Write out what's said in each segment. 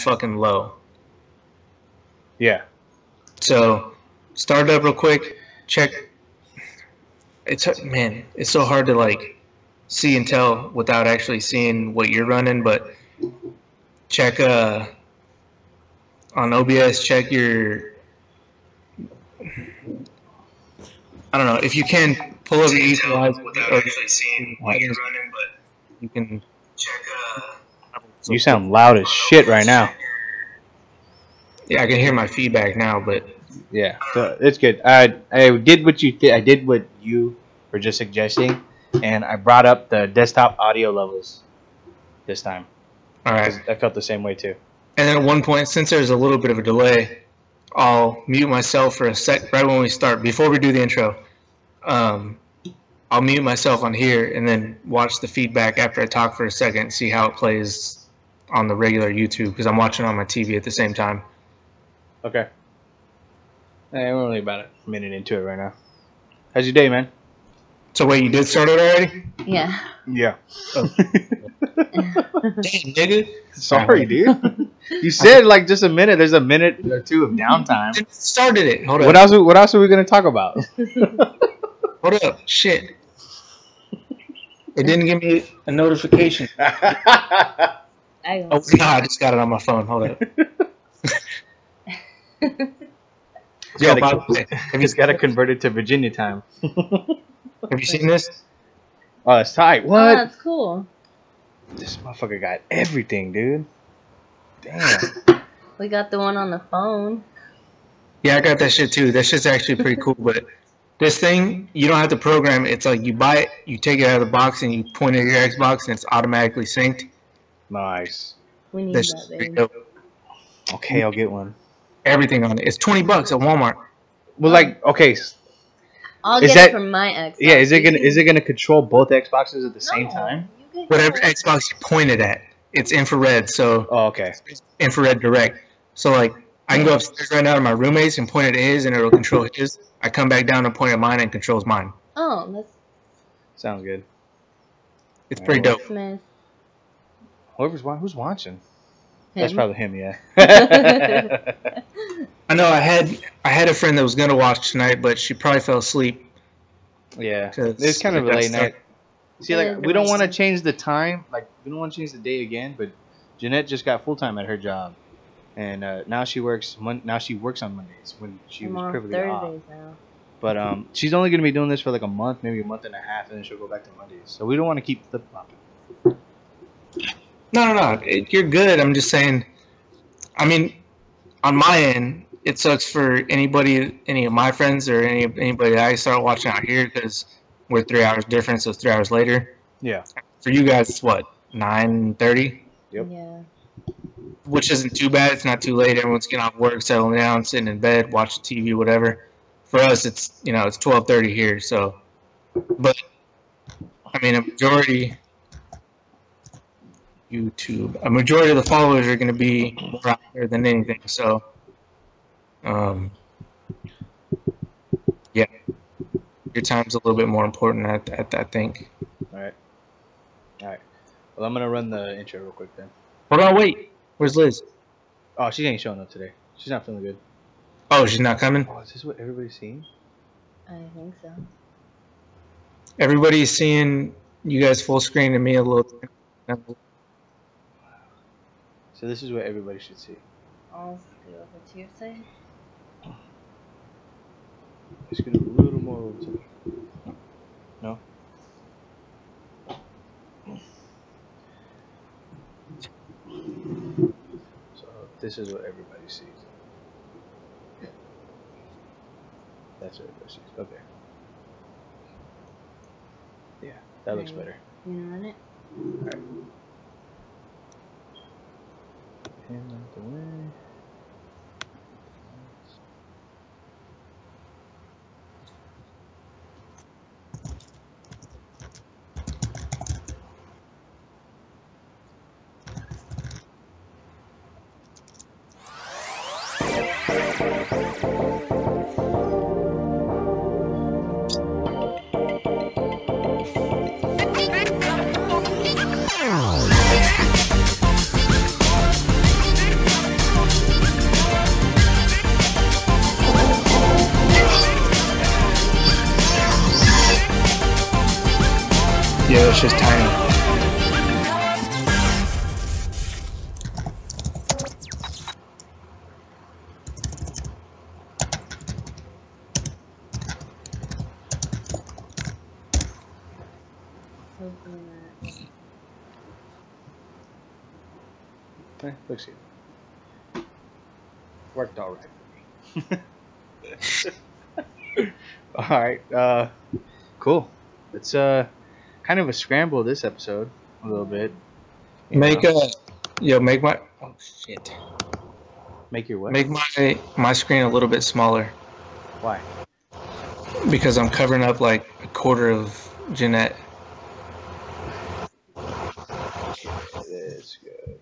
fucking low. Yeah. So start it up real quick. Check. It's so hard to like see and tell without actually seeing what you're running. But check on OBS. Check your. I don't know if you can pull up your equalizer without actually seeing what you're running, but you can check. You sound loud as shit right now. Yeah, I can hear my feedback now, but yeah, so it's good. I did what you did. I did what you were just suggesting, and I brought up the desktop audio levels this time. All right. I felt the same way too. And then at one point, since there's a little bit of a delay, I'll mute myself for a sec right when we start. Before we do the intro, I'll mute myself on here and then watch the feedback after I talk for a second and see how it plays on the regular YouTube because I'm watching on my TV at the same time. Okay. Hey, we're only about a minute into it right now. How's your day, man? So wait, you did start it already? Yeah. Yeah. Oh. Dang, nigga. Sorry, dude. You said like just a minute. There's a minute or two of downtime. I started it. Hold up. What else are we gonna talk about? Hold up. Shit. It didn't give me a notification. Oh God, I just got it on my phone. Hold up. Yo, have you got to convert it to Virginia time? Have you seen this? Oh, that's tight. What? Oh, that's cool. This motherfucker got everything, dude. Damn. We got the one on the phone. Yeah, I got that shit too. That shit's actually pretty cool. But this thing, you don't have to program it. It's like you buy it, you take it out of the box, and you point it at your Xbox, and it's automatically synced. Nice. We need that, baby. Okay, I'll get one. Everything on it. It's $20 at Walmart. Well, like, okay. I'll get it from my Xbox. Yeah, is it gonna control both Xboxes at the same time? Whatever Xbox you point it at, it's infrared. So okay. It's infrared direct. So like, I can go upstairs right now to my roommate's and point at his, and it'll control his. I come back down and point at mine, and it controls mine. Oh, that's sounds good. It's pretty dope. Smith. Who's watching? Him. That's probably him, yeah. I know. I had a friend that was gonna watch tonight, but she probably fell asleep. Yeah, it's kind of a late night. See, like we don't want to change the time. Like we don't want to change the day again. But Jeanette just got full time at her job, and now she works. Now she works on Mondays when she was privileged off. Now. But she's only gonna be doing this for like a month, maybe a month and a half, and then she'll go back to Mondays. So we don't want to keep flip flopping. No. You're good. I'm just saying. I mean, on my end, it sucks for any of my friends or anybody that I start watching out here because we're 3 hours different, so it's 3 hours later. Yeah. For you guys, it's what, 9:30? Yep. Yeah. Which isn't too bad. It's not too late. Everyone's getting off work, settling down, sitting in bed, watching TV, whatever. For us, it's it's 12:30 here. So, but I mean, a majority of the followers are going to be more out there than anything. So, yeah, your time's a little bit more important. I think. All right. Well, I'm gonna run the intro real quick then. Hold on, wait. Where's Liz? Oh, she ain't showing up today. She's not feeling good. Oh, she's not coming? Oh, is this what everybody's seeing? I think so. Everybody's seeing you guys full screen and me a little. So this is what everybody should see. I'll scoot over to your side. Just get a little more over to me. No? So this is what everybody sees. That's what everybody sees. Okay. Yeah, that looks better. You want it? Alright. Hand out the way. Yeah, it's just tiny. Looks good. Worked all right for me. All right. Cool. It's kind of a scramble this episode a little bit. Make my oh shit. Make your what? Make my screen a little bit smaller. Why? Because I'm covering up like a quarter of Jeanette. It's good.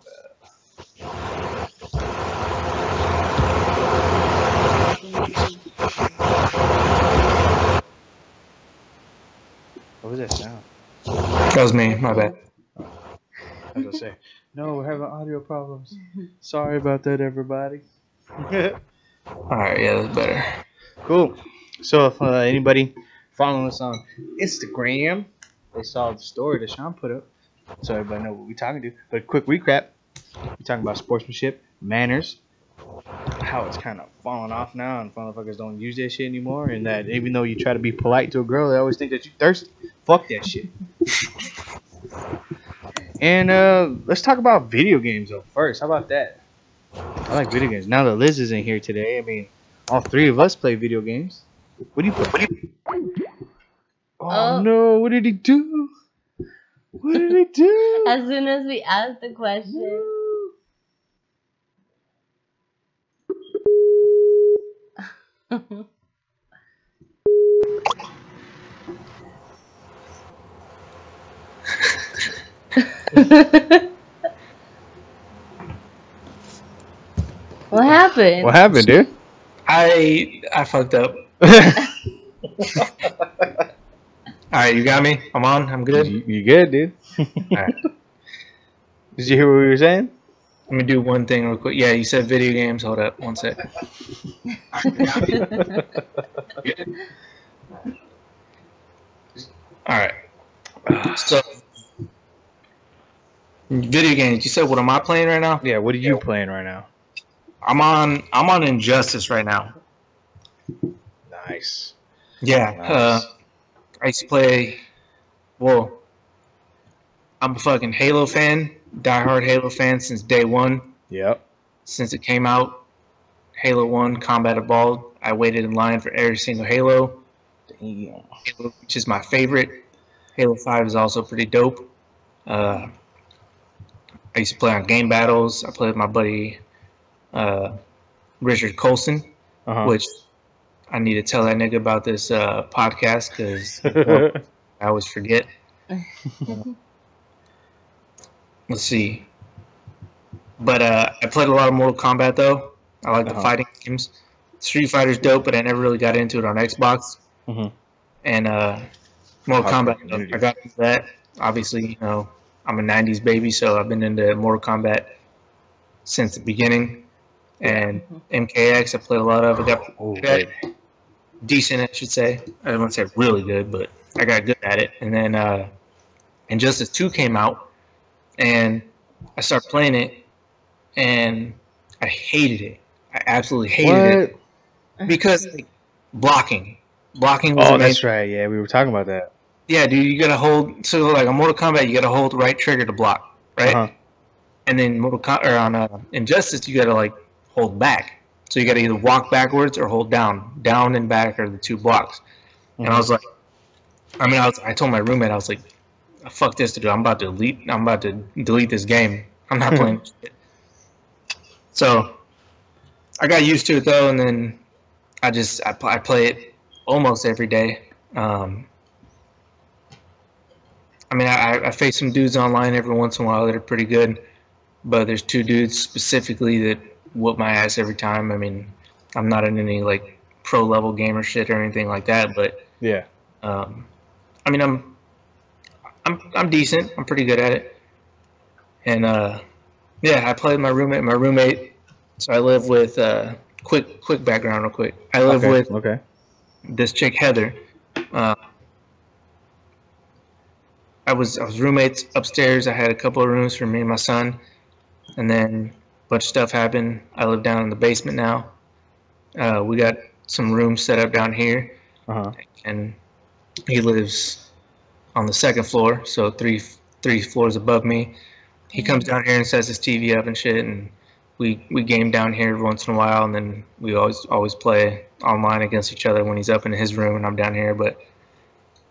What was that sound? That was me. My bad. I was gonna say, no, we're having audio problems. Sorry about that, everybody. Alright, yeah, that's better. Cool. So if anybody following us on Instagram, they saw the story that Sean put up, so everybody know what we're talking to. But a quick recap: we're talking about sportsmanship, manners, how it's kind of falling off now, and motherfuckers don't use that shit anymore, and that even though you try to be polite to a girl, they always think that you thirsty. Fuck that shit. And let's talk about video games though first. How about that? I like video games. Now that Liz isn't here today, I mean, all three of us play video games. What do you play? Oh no! What did he do? What did he do? As soon as we asked the question. What happened? What happened, dude? I fucked up. Alright, you got me? I'm on? I'm good? You good, dude? Alright. Did you hear what we were saying? Let me do one thing real quick. Yeah, you said video games. Hold up. One sec. Alright. So, video games. You said, what am I playing right now? Yeah, what are you playing right now? I'm on Injustice right now. Nice. Yeah. Nice. I used to play. Well, I'm a fucking Halo fan, diehard Halo fan since day one. Yep. Since it came out, Halo 1, Combat Evolved. I waited in line for every single Halo. Damn. Halo, which is my favorite. Halo 5 is also pretty dope. I used to play on game battles. I played with my buddy Richard Colson, which I need to tell that nigga about this podcast because I always forget. Let's see. But I played a lot of Mortal Kombat though. I like the fighting games. Street Fighter's dope, but I never really got into it on Xbox. And Mortal Kombat, I got into that. Obviously, you know, I'm a 90s baby, so I've been into Mortal Kombat since the beginning. And MKX, I played a lot of. I got decent, I should say. I don't want to say really good, but I got good at it. And then Injustice 2 came out, and I started playing it, and I hated it. I absolutely hated it because like, blocking was amazing. That's right. Yeah, we were talking about that. Yeah, dude, you gotta hold. So like on Mortal Kombat, you gotta hold right trigger to block, right? And then on Injustice, you gotta like hold back. So you gotta either walk backwards or hold down. Down and back are the two blocks. And I was like, I told my roommate, I was like, fuck this, dude. I'm about to delete this game. I'm not playing this shit. So I got used to it though, and then I play it almost every day. I face some dudes online every once in a while that are pretty good, but there's two dudes specifically that whoop my ass every time. I mean, I'm not in any like pro level gamer shit or anything like that, but yeah. I'm decent. I'm pretty good at it. And yeah, I play with my roommate. My roommate. So I live with quick background real quick. I live with this chick Heather. I was roommates upstairs. I had a couple of rooms for me and my son, and then a bunch of stuff happened. I live down in the basement now. We got some rooms set up down here, and he lives on the second floor, so three floors above me. He comes down here and sets his TV up and shit, and we game down here once in a while, and then we always play online against each other when he's up in his room and I'm down here. But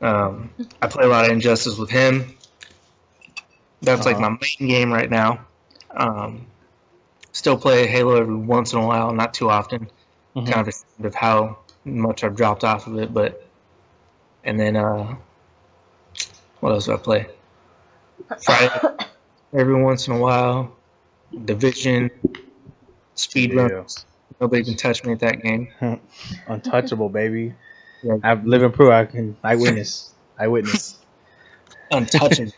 I play a lot of Injustice with him. That's like my main game right now. Still play Halo every once in a while, not too often. Kind of ashamed of how much I've dropped off of it, but and then what else do I play? Friday every once in a while. Division, speedruns. Nobody can touch me at that game. Untouchable, baby. Yeah. I've lived and proof. I witness. Untouchable.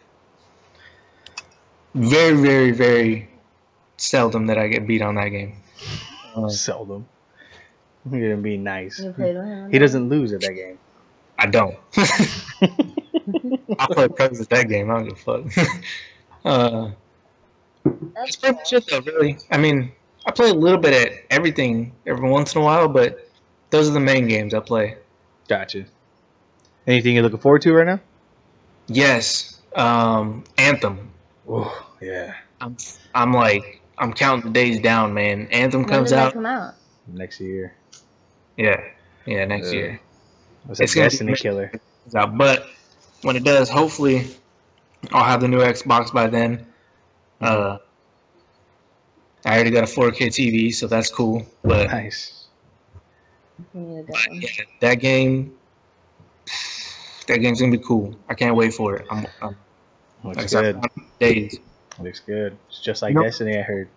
Very, very, very seldom that I get beat on that game. Seldom. You're gonna be nice. He doesn't lose at that game. I don't. I play pros at that game. I don't give a fuck. That's pretty much it, though. Really. I mean, I play a little bit at everything every once in a while, but those are the main games I play. Gotcha. Anything you're looking forward to right now? Yes. Anthem. Oh yeah. I'm counting the days down, man. Anthem comes out. Come out next year. Yeah, next year. It's a Destiny killer. Out. But when it does, hopefully, I'll have the new Xbox by then. I already got a 4K TV, so that's cool. But nice. Yeah, that game's gonna be cool. I can't wait for it. Looks good. Days. Looks good. It's just like Destiny, I heard.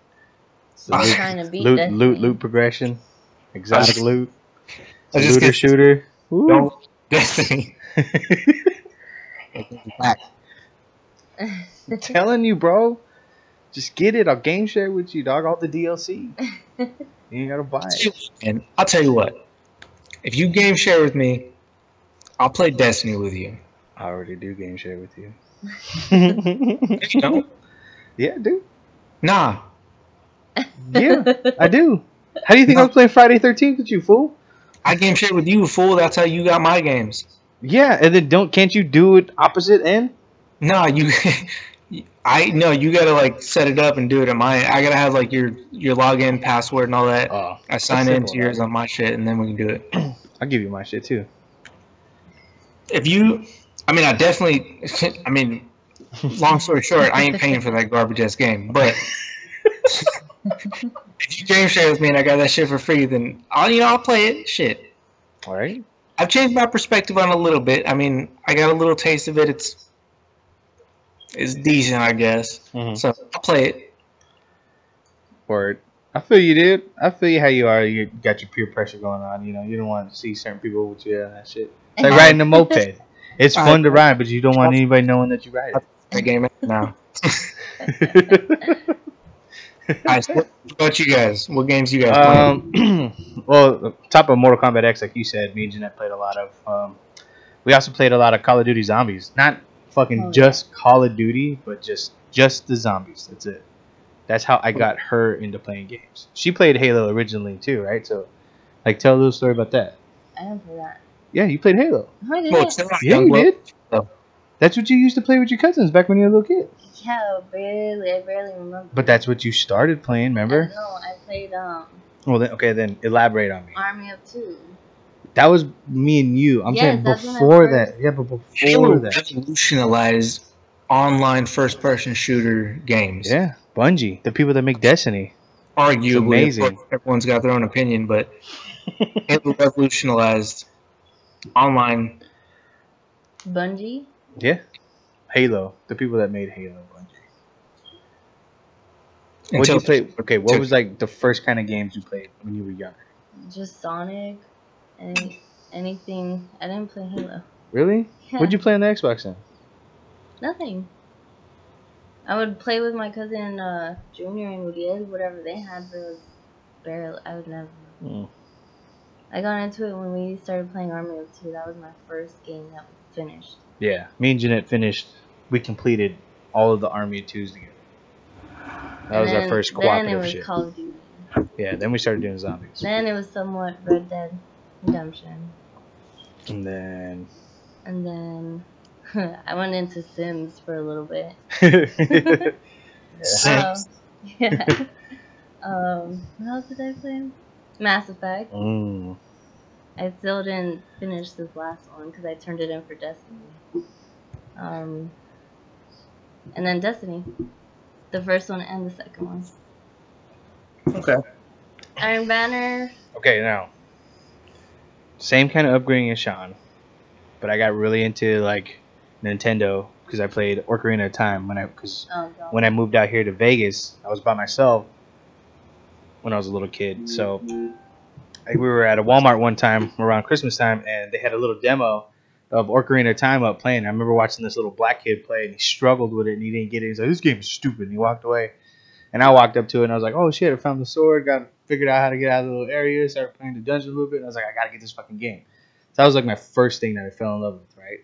Trying to beat loot progression, exotic loot, looter shooter. Don't Destiny. I'm telling you, bro. Just get it. I'll game share with you, dog. All the DLC. You ain't gotta buy it. And I'll tell you what. If you game share with me, I'll play Destiny with you. I already do game share with you. You don't? Yeah, I do. Nah. Yeah, I do. How do you think I was playing Friday 13th with you, fool? I game share with you, fool. That's how you got my games. Yeah, and then can't you do it opposite end? No, you gotta like set it up and do it at my. I gotta have like your login password and all that. Oh, I sign into yours on my shit and then we can do it. I'll give you my shit too. I definitely. Long story short, I ain't paying for that garbage ass game. But if you game share with me and I got that shit for free, then I'll play it. Shit. All right. I've changed my perspective on it a little bit. I mean, I got a little taste of it. It's decent, I guess. So I'll play it. Word. I feel you, dude. I feel you how you are. You got your peer pressure going on. You don't want to see certain people with you and that shit. It's like riding a moped. It's fun to ride, but you don't want anybody knowing that you ride it. The game now. What about you guys? What games you guys play? Well, top of Mortal Kombat X, like you said, me and Jeanette played a lot of. We also played a lot of Call of Duty Zombies. Not fucking just Call of Duty, but just the zombies. That's it. That's how I got her into playing games. She played Halo originally too, right? So, like, tell a little story about that. I didn't play that. Yeah, you played Halo. I did. Yeah, you did. That's what you used to play with your cousins back when you were a little kid. Yeah, I barely remember. But that's what you started playing, remember? No, I played Well, then elaborate on me. Army of Two. That was me and you. I'm saying before that. Yeah, but before Halo that. revolutionized online first-person shooter games. Yeah, Bungie, the people that make Destiny. Arguably, amazing. Of course, everyone's got their own opinion, but it revolutionized online. Bungie? Yeah. Halo, the people that made Halo, Bungie. What did you play? Okay, what was like the first kind of games you played when you were younger? Just Sonic, anything. I didn't play Halo. Really? Yeah. What'd you play on the Xbox then? Nothing. I would play with my cousin Junior and Uriel, whatever they had, but it was barely. I would never. I got into it when we started playing Army of Two. That was my first game that was finished. Yeah, me and Jeanette finished we completed all of the Army of Twos together. That was our first cooperative shit. Call of Duty. Yeah, then we started doing zombies. Then it was somewhat Red Dead Redemption. And then I went into Sims for a little bit. Sims. Yeah. What else did I play? Mass Effect. I still didn't finish this last one because I turned it in for Destiny. And then Destiny. The first one and the second one. Okay. Iron Banner. Okay, now. Same kind of upbringing as Sean. But I got really into, like, Nintendo because I played Ocarina of Time when I moved out here to Vegas. I was by myself when I was a little kid. So we were at a Walmart one time around Christmas time, and they had a little demo of Ocarina of Time up playing. I remember watching this little black kid play, and he struggled with it, and he didn't get it. He's like, "This game is stupid," and he walked away. And I walked up to it, and I was like, "Oh shit! I found the sword. Figured out how to get out of the little area. Started playing the dungeon a little bit. And I was like, I gotta get this fucking game." So that was like my first thing that I fell in love with, right?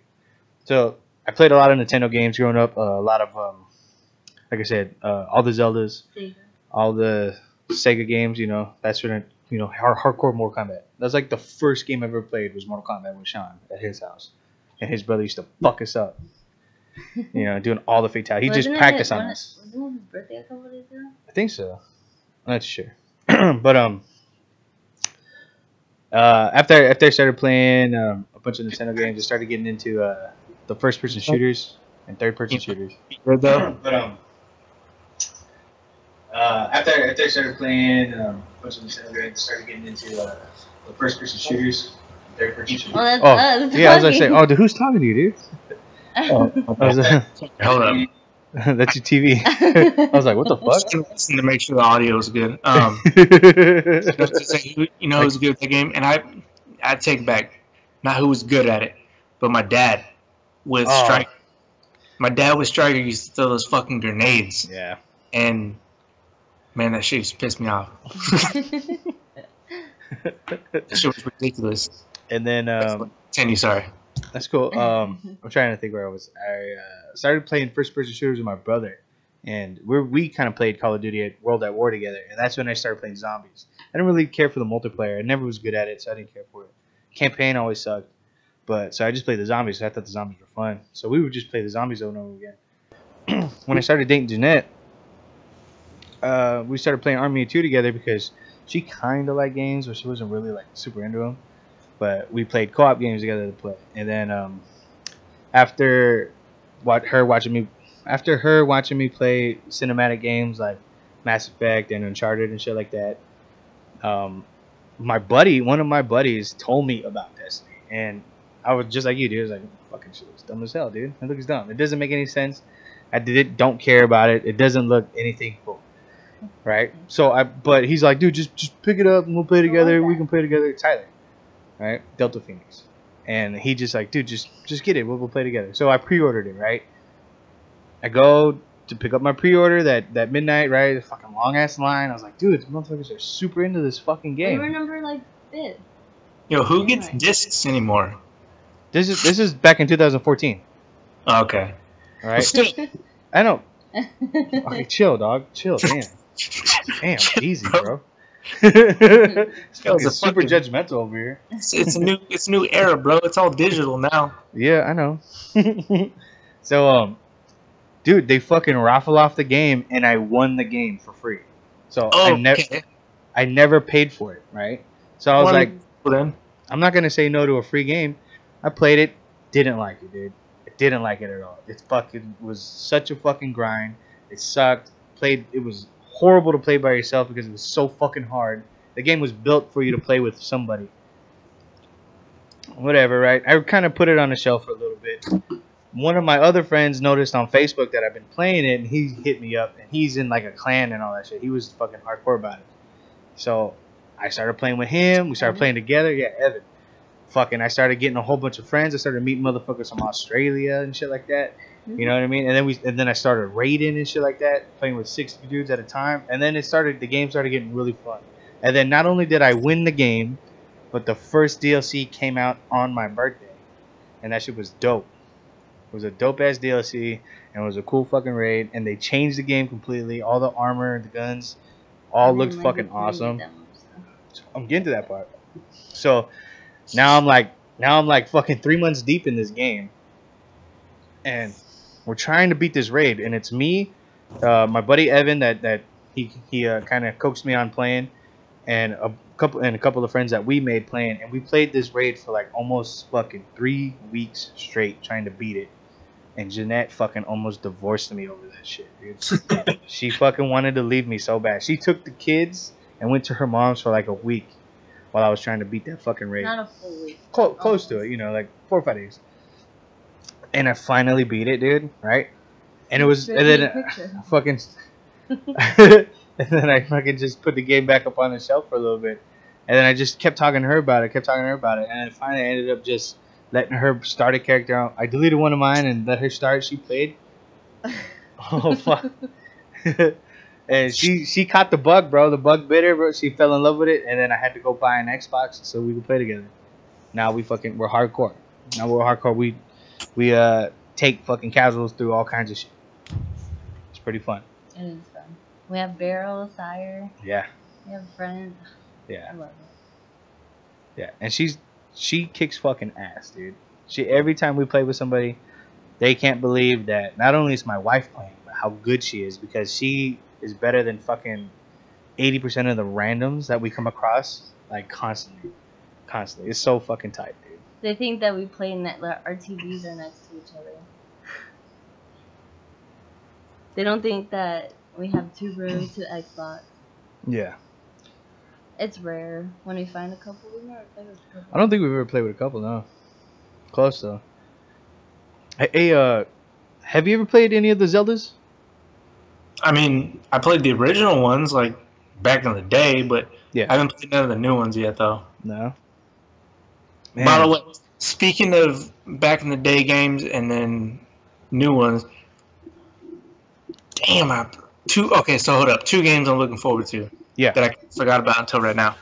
So I played a lot of Nintendo games growing up. A lot of, like I said, all the Zeldas, all the Sega games. You know, that's when hardcore Mortal Kombat. That's like the first game I ever played was Mortal Kombat with Sean at his house, and his brother used to fuck us up. You know, doing all the fatalities. He just practiced on us. Wasn't it his birthday a couple days ago? I think so. I'm not sure. But after I started playing a bunch of Nintendo games, I started getting into the first-person shooters and third-person shooters. But after I started playing a bunch of Nintendo games, I started getting into the first-person shooters and third-person shooters. Oh, that's us. Yeah, I was gonna say, dude, who's talking to you, dude? Hold up. That's your TV. I was like, what the fuck? Listen to make sure the audio is good. You know who's good at the game? And I take back, not who was good at it, but my dad with Striker. My dad with Striker used to throw those fucking grenades. Yeah. And, man, that shit used to piss me off. That shit was ridiculous. And then... Continue, sorry. That's cool. I'm trying to think where I was. I started playing first-person shooters with my brother, and we kind of played Call of Duty at World at War together, and that's when I started playing zombies. I didn't really care for the multiplayer. I never was good at it, so I didn't care for it. Campaign always sucked, so I just played the zombies. So I thought the zombies were fun, so we would just play the zombies over and over again. When I started dating Jeanette, we started playing Army of Two together because she kind of liked games, but she wasn't really like super into them. But we played co-op games together to play, and then after her watching me play cinematic games like Mass Effect and Uncharted and shit like that, one of my buddies told me about Destiny, and I was just like you, dude. I was like, fucking shit, it's dumb as hell, dude. It looks dumb. It doesn't make any sense. Don't care about it. It doesn't look anything cool, right? But he's like, dude, just pick it up and we'll play together. We can play together. Tyler. Right, Delta Phoenix, and he just like, dude, just get it. We'll play together. So I pre-ordered it. Right, I go to pick up my pre-order that midnight. Right, the fucking long ass line. I was like, dude, these motherfuckers are super into this fucking game. I remember like this. Yo, who gets discs anymore? This is back in 2014. Oh, okay. All right. Still, I know. Okay, chill, dog. Chill, damn, easy, bro. It's super judgmental over here. It's a new era, bro. It's all digital now. Yeah, I know. So, dude, they fucking raffle off the game, and I won the game for free. So I never paid for it, right? So I was like, I'm not gonna say no to a free game. I played it, didn't like it, dude. I didn't like it at all. It fucking was such a fucking grind. It sucked. It was horrible to play by yourself because it was so fucking hard. The game was built for you to play with somebody. Whatever, right? I kind of put it on the shelf for a little bit. One of my other friends noticed on Facebook that I've been playing it, and he hit me up, and he's in like a clan and all that shit. He was fucking hardcore about it. So I started playing with him. We started playing together. Yeah, Evan. Fucking, I started getting a whole bunch of friends. I started meeting motherfuckers from Australia and shit like that. You know what I mean? And then I started raiding and shit like that, playing with 60 dudes at a time. And then the game started getting really fun. And then not only did I win the game, but the first DLC came out on my birthday, and that shit was dope. It was a dope ass DLC, and it was a cool fucking raid. And they changed the game completely. All the armor, the guns, all looked fucking awesome. So I'm getting to that part. So now I'm like fucking 3 months deep in this game, and we're trying to beat this raid. And it's me, my buddy Evan that he kind of coaxed me on playing, and a couple of friends that we made playing, and we played this raid for like almost fucking 3 weeks straight trying to beat it. And Jeanette fucking almost divorced me over that shit, dude. She fucking wanted to leave me so bad. She took the kids and went to her mom's for like a week while I was trying to beat that fucking raid. Not a full week. Close to it, like 4 or 5 days. And I finally beat it, dude. Right? And it was, and then I fucking, and then I fucking just put the game back up on the shelf for a little bit, and then I just kept talking to her about it, and then finally I ended up just letting her start a character out. I deleted one of mine and let her start. She played. Oh fuck. And she caught the bug, bro. The bug bit her, bro. She fell in love with it, and then I had to go buy an Xbox so we could play together. Now we're hardcore. We take fucking casuals through all kinds of shit. It's pretty fun. It is fun. We have Barrel, Sire. Yeah. We have friends. Yeah. I love it. Yeah, and she kicks fucking ass, dude. Every time we play with somebody, they can't believe that not only is my wife playing, but how good she is, because she is better than fucking 80% of the randoms that we come across, like constantly. It's so fucking tight, dude. They think that we play our TVs are next to each other. They don't think that we have 2 rooms to Xbox. Yeah. It's rare when we find a couple. We've never played with a couple. I don't think we've ever played with a couple, no. Close though. Hey, have you ever played any of the Zeldas? I mean, I played the original ones like back in the day, but yeah, I haven't played none of the new ones yet, though. No. Man. By the way, speaking of back in the day games and then new ones, damn, okay, so hold up. 2 games I'm looking forward to. Yeah. That I forgot about until right now.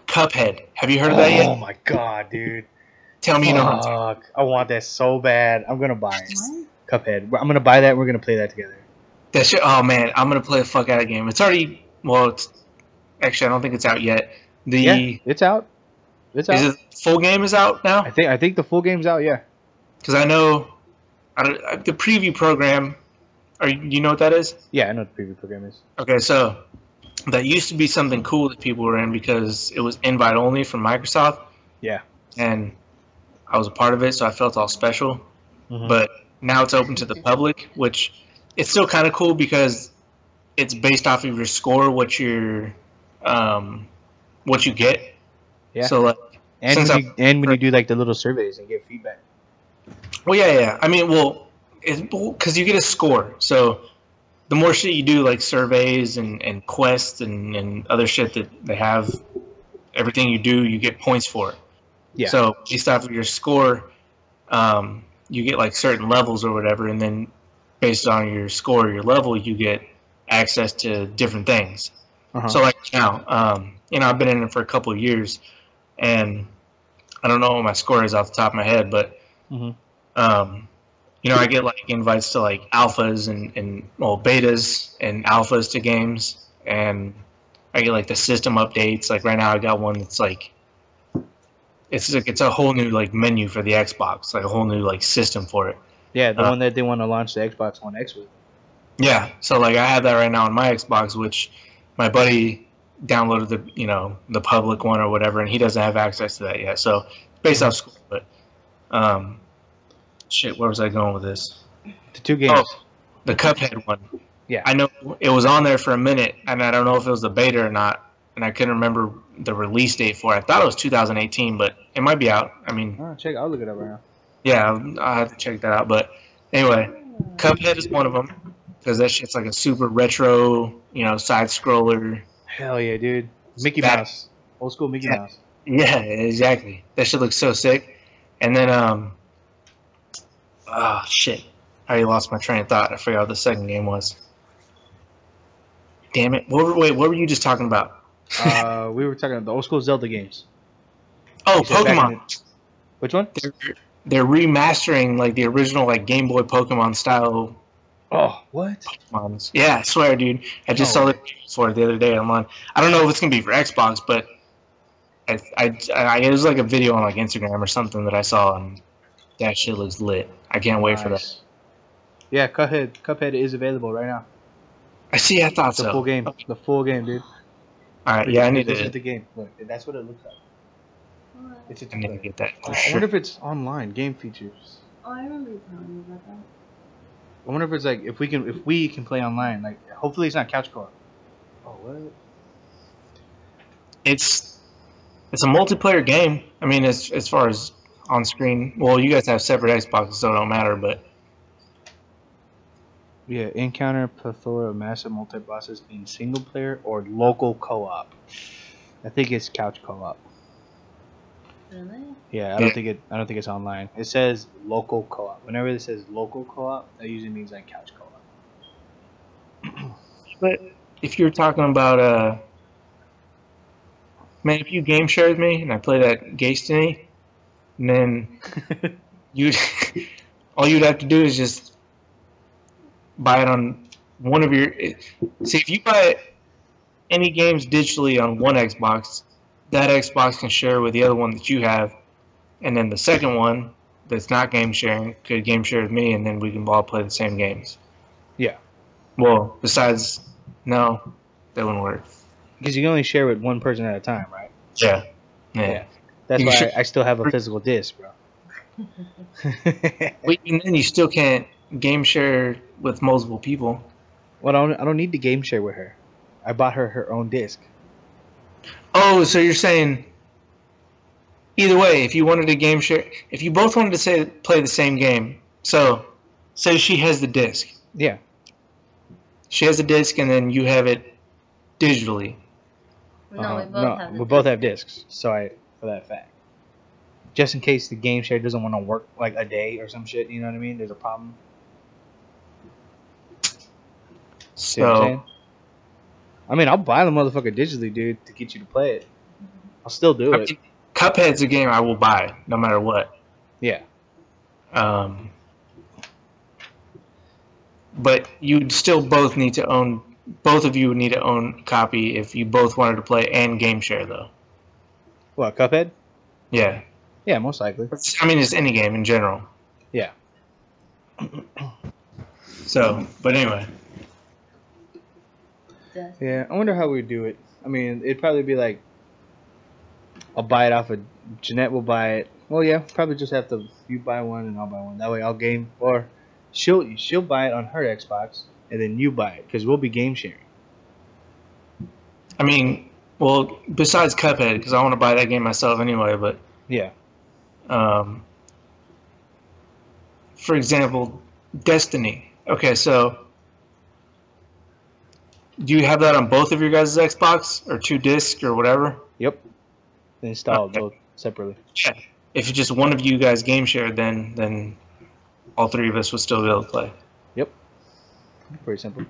Cuphead. Have you heard of that yet? Oh my god, dude. Tell me you know. Fuck. I want that so bad. I'm gonna buy it. What? Cuphead. I'm gonna buy that and we're gonna play that together. That shit, oh man, I'm gonna play the fuck out of the game. It's already, actually I don't think it's out yet. Yeah, it's out. It's out. Is it full game is out now? I think the full game's out, yeah. Because I know the preview program, you know what that is? Yeah, I know what the preview program is. Okay, so that used to be something cool that people were in because it was invite only from Microsoft. Yeah. And I was a part of it, so I felt all special. Mm-hmm. But now it's open to the public, which it's still kind of cool because it's based off of your score, what you get. Yeah. So like, when you do like the little surveys and get feedback. Well, yeah. I mean, because you get a score, so the more shit you do, like surveys and quests and other shit that they have, everything you do, you get points for it. Yeah. So based off of your score, you get like certain levels or whatever, and then based on your score, your level, you get access to different things. Uh-huh. So like now, I've been in it for a couple of years, and I don't know what my score is off the top of my head, but mm-hmm. I get like invites to like alphas and betas and alphas to games, and I get like the system updates. Like right now, I got one that's like it's a whole new like menu for the Xbox, like a whole new like system for it. Yeah, the one that they want to launch the Xbox One X with. Yeah, so like I have that right now on my Xbox, which my buddy downloaded the public one or whatever, and he doesn't have access to that yet. So based off school, but shit, where was I going with this? The 2 games. Oh, the Cuphead one. Yeah. I know it was on there for a minute, and I don't know if it was the beta or not, and I couldn't remember the release date for it. I thought it was 2018, but it might be out. I mean, I'll look it up right now. Yeah, I'll have to check that out. But anyway, Cuphead is one of them because that shit's like a super retro, side scroller. Hell yeah, dude! Mickey Mouse, old school Mickey Mouse. Yeah, exactly. That shit looks so sick. And then, oh shit, I already lost my train of thought. I forgot what the second game was. Damn it! What were you just talking about? We were talking about the old school Zelda games. Oh, Pokemon. Which one? they're remastering like the original like Game Boy Pokemon style. Oh, what? Pokemons. Yeah, I swear, dude. I just saw the for the other day online. I don't know if it's gonna be for Xbox, but it was like a video on like Instagram or something that I saw, and that shit looks lit. I can't wait for that. Yeah, Cuphead is available right now. I see. I thought the full game. Okay. The full game, dude. All right. Yeah, I need to. This is the game. Look, that's what it looks like. It's I need to get that. I wonder if it's online game features. Oh, I remember you telling me about that. I wonder if it's like if we can play online. Like, hopefully it's not couch co-op. Oh, what? It's a multiplayer game. I mean, as far as on screen. Well, you guys have separate Xboxes, so it don't matter. But yeah, encounter plethora of massive multi-bosses in single player or local co-op. I think it's couch co-op. Really? Yeah, I don't think it's online. It says local co-op. Whenever it says local co-op, that usually means like couch co-op. But if you're talking about man, if you game share with me and I play that Gastony, and then all you'd have to do is just buy it on one of your. See, if you buy any games digitally on one Xbox, that Xbox can share with the other one that you have, and then the second one that's not game sharing could game share with me, and then we can all play the same games. Yeah. Well, besides, no, that wouldn't work. Because you can only share with one person at a time, right? Yeah. That's why I still have a physical disc, bro. Wait, and then you still can't game share with multiple people. Well, I don't need to game share with her. I bought her own disc. Oh, so you're saying either way, if you wanted to game share, if you both wanted to play the same game, so say she has the disc. Yeah. She has the disc, and then you have it digitally. No, we both have discs. So for that fact, just in case the game share doesn't want to work like a day or some shit, you know what I mean? There's a problem. So, I mean, I'll buy the motherfucker digitally, dude, to get you to play it. I'll still do it. Cuphead's a game I will buy no matter what. Yeah. But you'd still both need to own. Both of you would need to own a copy if you both wanted to play and game share, though. What, Cuphead? Yeah. Yeah, most likely. I mean, just any game in general. Yeah. So, but anyway. Yeah, I wonder how we do it. I mean, it'd probably be like, I'll buy it off of Jeanette will buy it. Well, yeah, probably just have to you buy one and I'll buy one. That way I'll game, or she'll buy it on her Xbox and then you buy it because we'll be game sharing. I mean, well, besides Cuphead, because I want to buy that game myself anyway. But yeah. For example, Destiny. Okay, so do you have that on both of your guys' Xbox or two discs or whatever? Yep. Installed both separately. Yeah. If just one of you guys game shared, then all three of us would still be able to play. Yep. Pretty simple.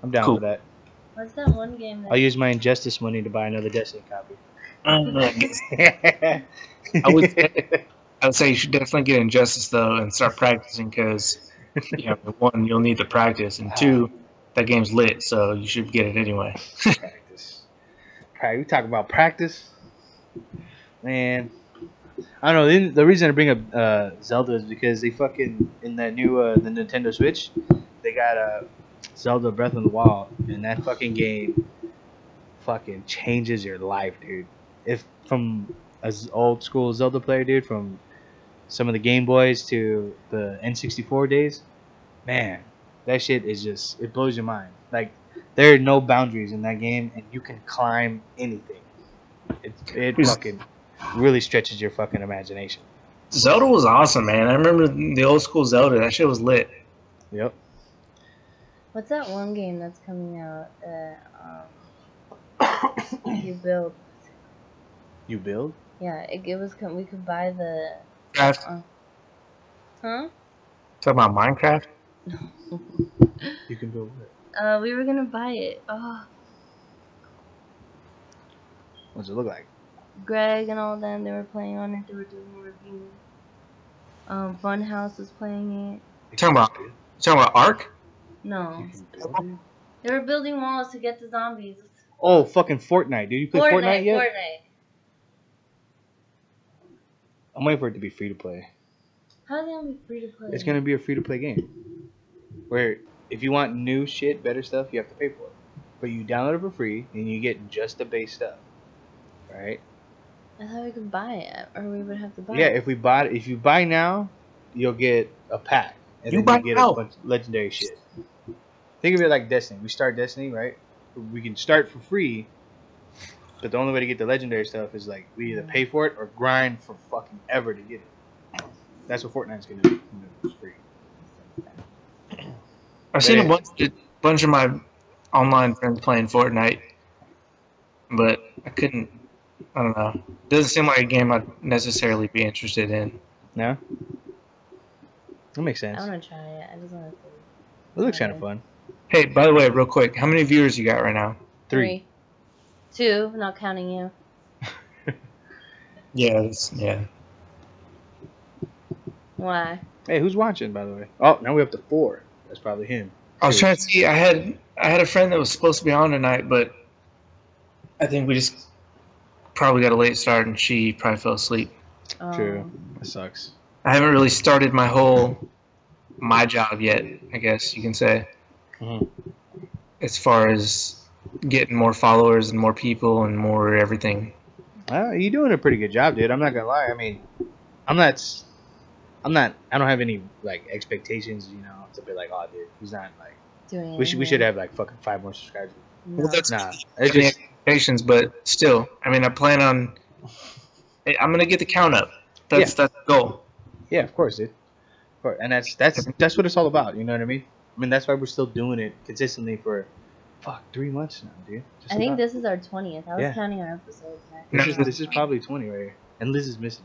I'm down for that. What's that one game? I'll use my Injustice money to buy another Destiny copy. I would say you should definitely get Injustice though and start practicing because one, you'll need the practice, and two, that game's lit, so you should get it anyway. Practice. We talk about practice, man. I don't know. The reason I bring up Zelda is because they fucking in that new the Nintendo Switch, they got Zelda Breath of the Wild, and that fucking game fucking changes your life, dude. If from as old school Zelda player, dude, from some of the Game Boys to the N64 days, man, that shit is just, it blows your mind. Like, there are no boundaries in that game, and you can climb anything. It fucking really stretches your fucking imagination. Zelda was awesome, man. I remember the old school Zelda. That shit was lit. Yep. What's that one game that's coming out that you build? You build? Yeah, it was. We could buy the. Minecraft. Huh? Talking about Minecraft? You can build it. We were gonna buy it. Oh. What's it look like? Greg and all them, they were playing on it. They were doing a review Funhouse is playing it. You talking about Ark? No. They were building walls to get the zombies. Oh, fucking Fortnite, dude! You play Fortnite yet? Fortnite. I'm waiting for it to be free to play. How's it gonna be free to play? It's gonna be a free to play game. Where if you want new shit, better stuff, you have to pay for it. But you download it for free and you get just the base stuff. Right? I thought we could buy it, or we would have to buy it. Yeah, if you buy now, you'll get a pack. And then you get a bunch of legendary shit. Think of it like Destiny. We start Destiny, right? We can start for free, but the only way to get the legendary stuff is like we either pay for it or grind for fucking ever to get it. That's what Fortnite's gonna be. It's free. I've seen a bunch of my online friends playing Fortnite, but I couldn't. I don't know. It doesn't seem like a game I'd necessarily be interested in. No? That makes sense. I want to try it. I just want to. It looks kind of fun. Hey, by the way, real quick, how many viewers you got right now? 3. 2, not counting you. Yeah. Why? Hey, who's watching, by the way? Oh, now we have to 4. That's probably him. I was trying to see. I had a friend that was supposed to be on tonight, but I think we just probably got a late start, and she probably fell asleep. True. That sucks. I haven't really started my job yet, I guess you can say. Mm-hmm. As far as getting more followers and more people and more everything. You're doing a pretty good job, dude. I'm not gonna lie. I mean, I don't have any like expectations, to be like, oh, dude, he's not like. Doing we should have like fucking 5 more subscribers. No. Well, that's it's just expectations, but still, I mean, I plan on. I'm gonna get the count up. That's the goal. Yeah, of course, dude. Of course. And that's what it's all about. You know what I mean? I mean, that's why we're still doing it consistently for 3 months now, dude. I think this is our 20th. I was counting our episodes. This is probably 20 right here. And Liz is missing.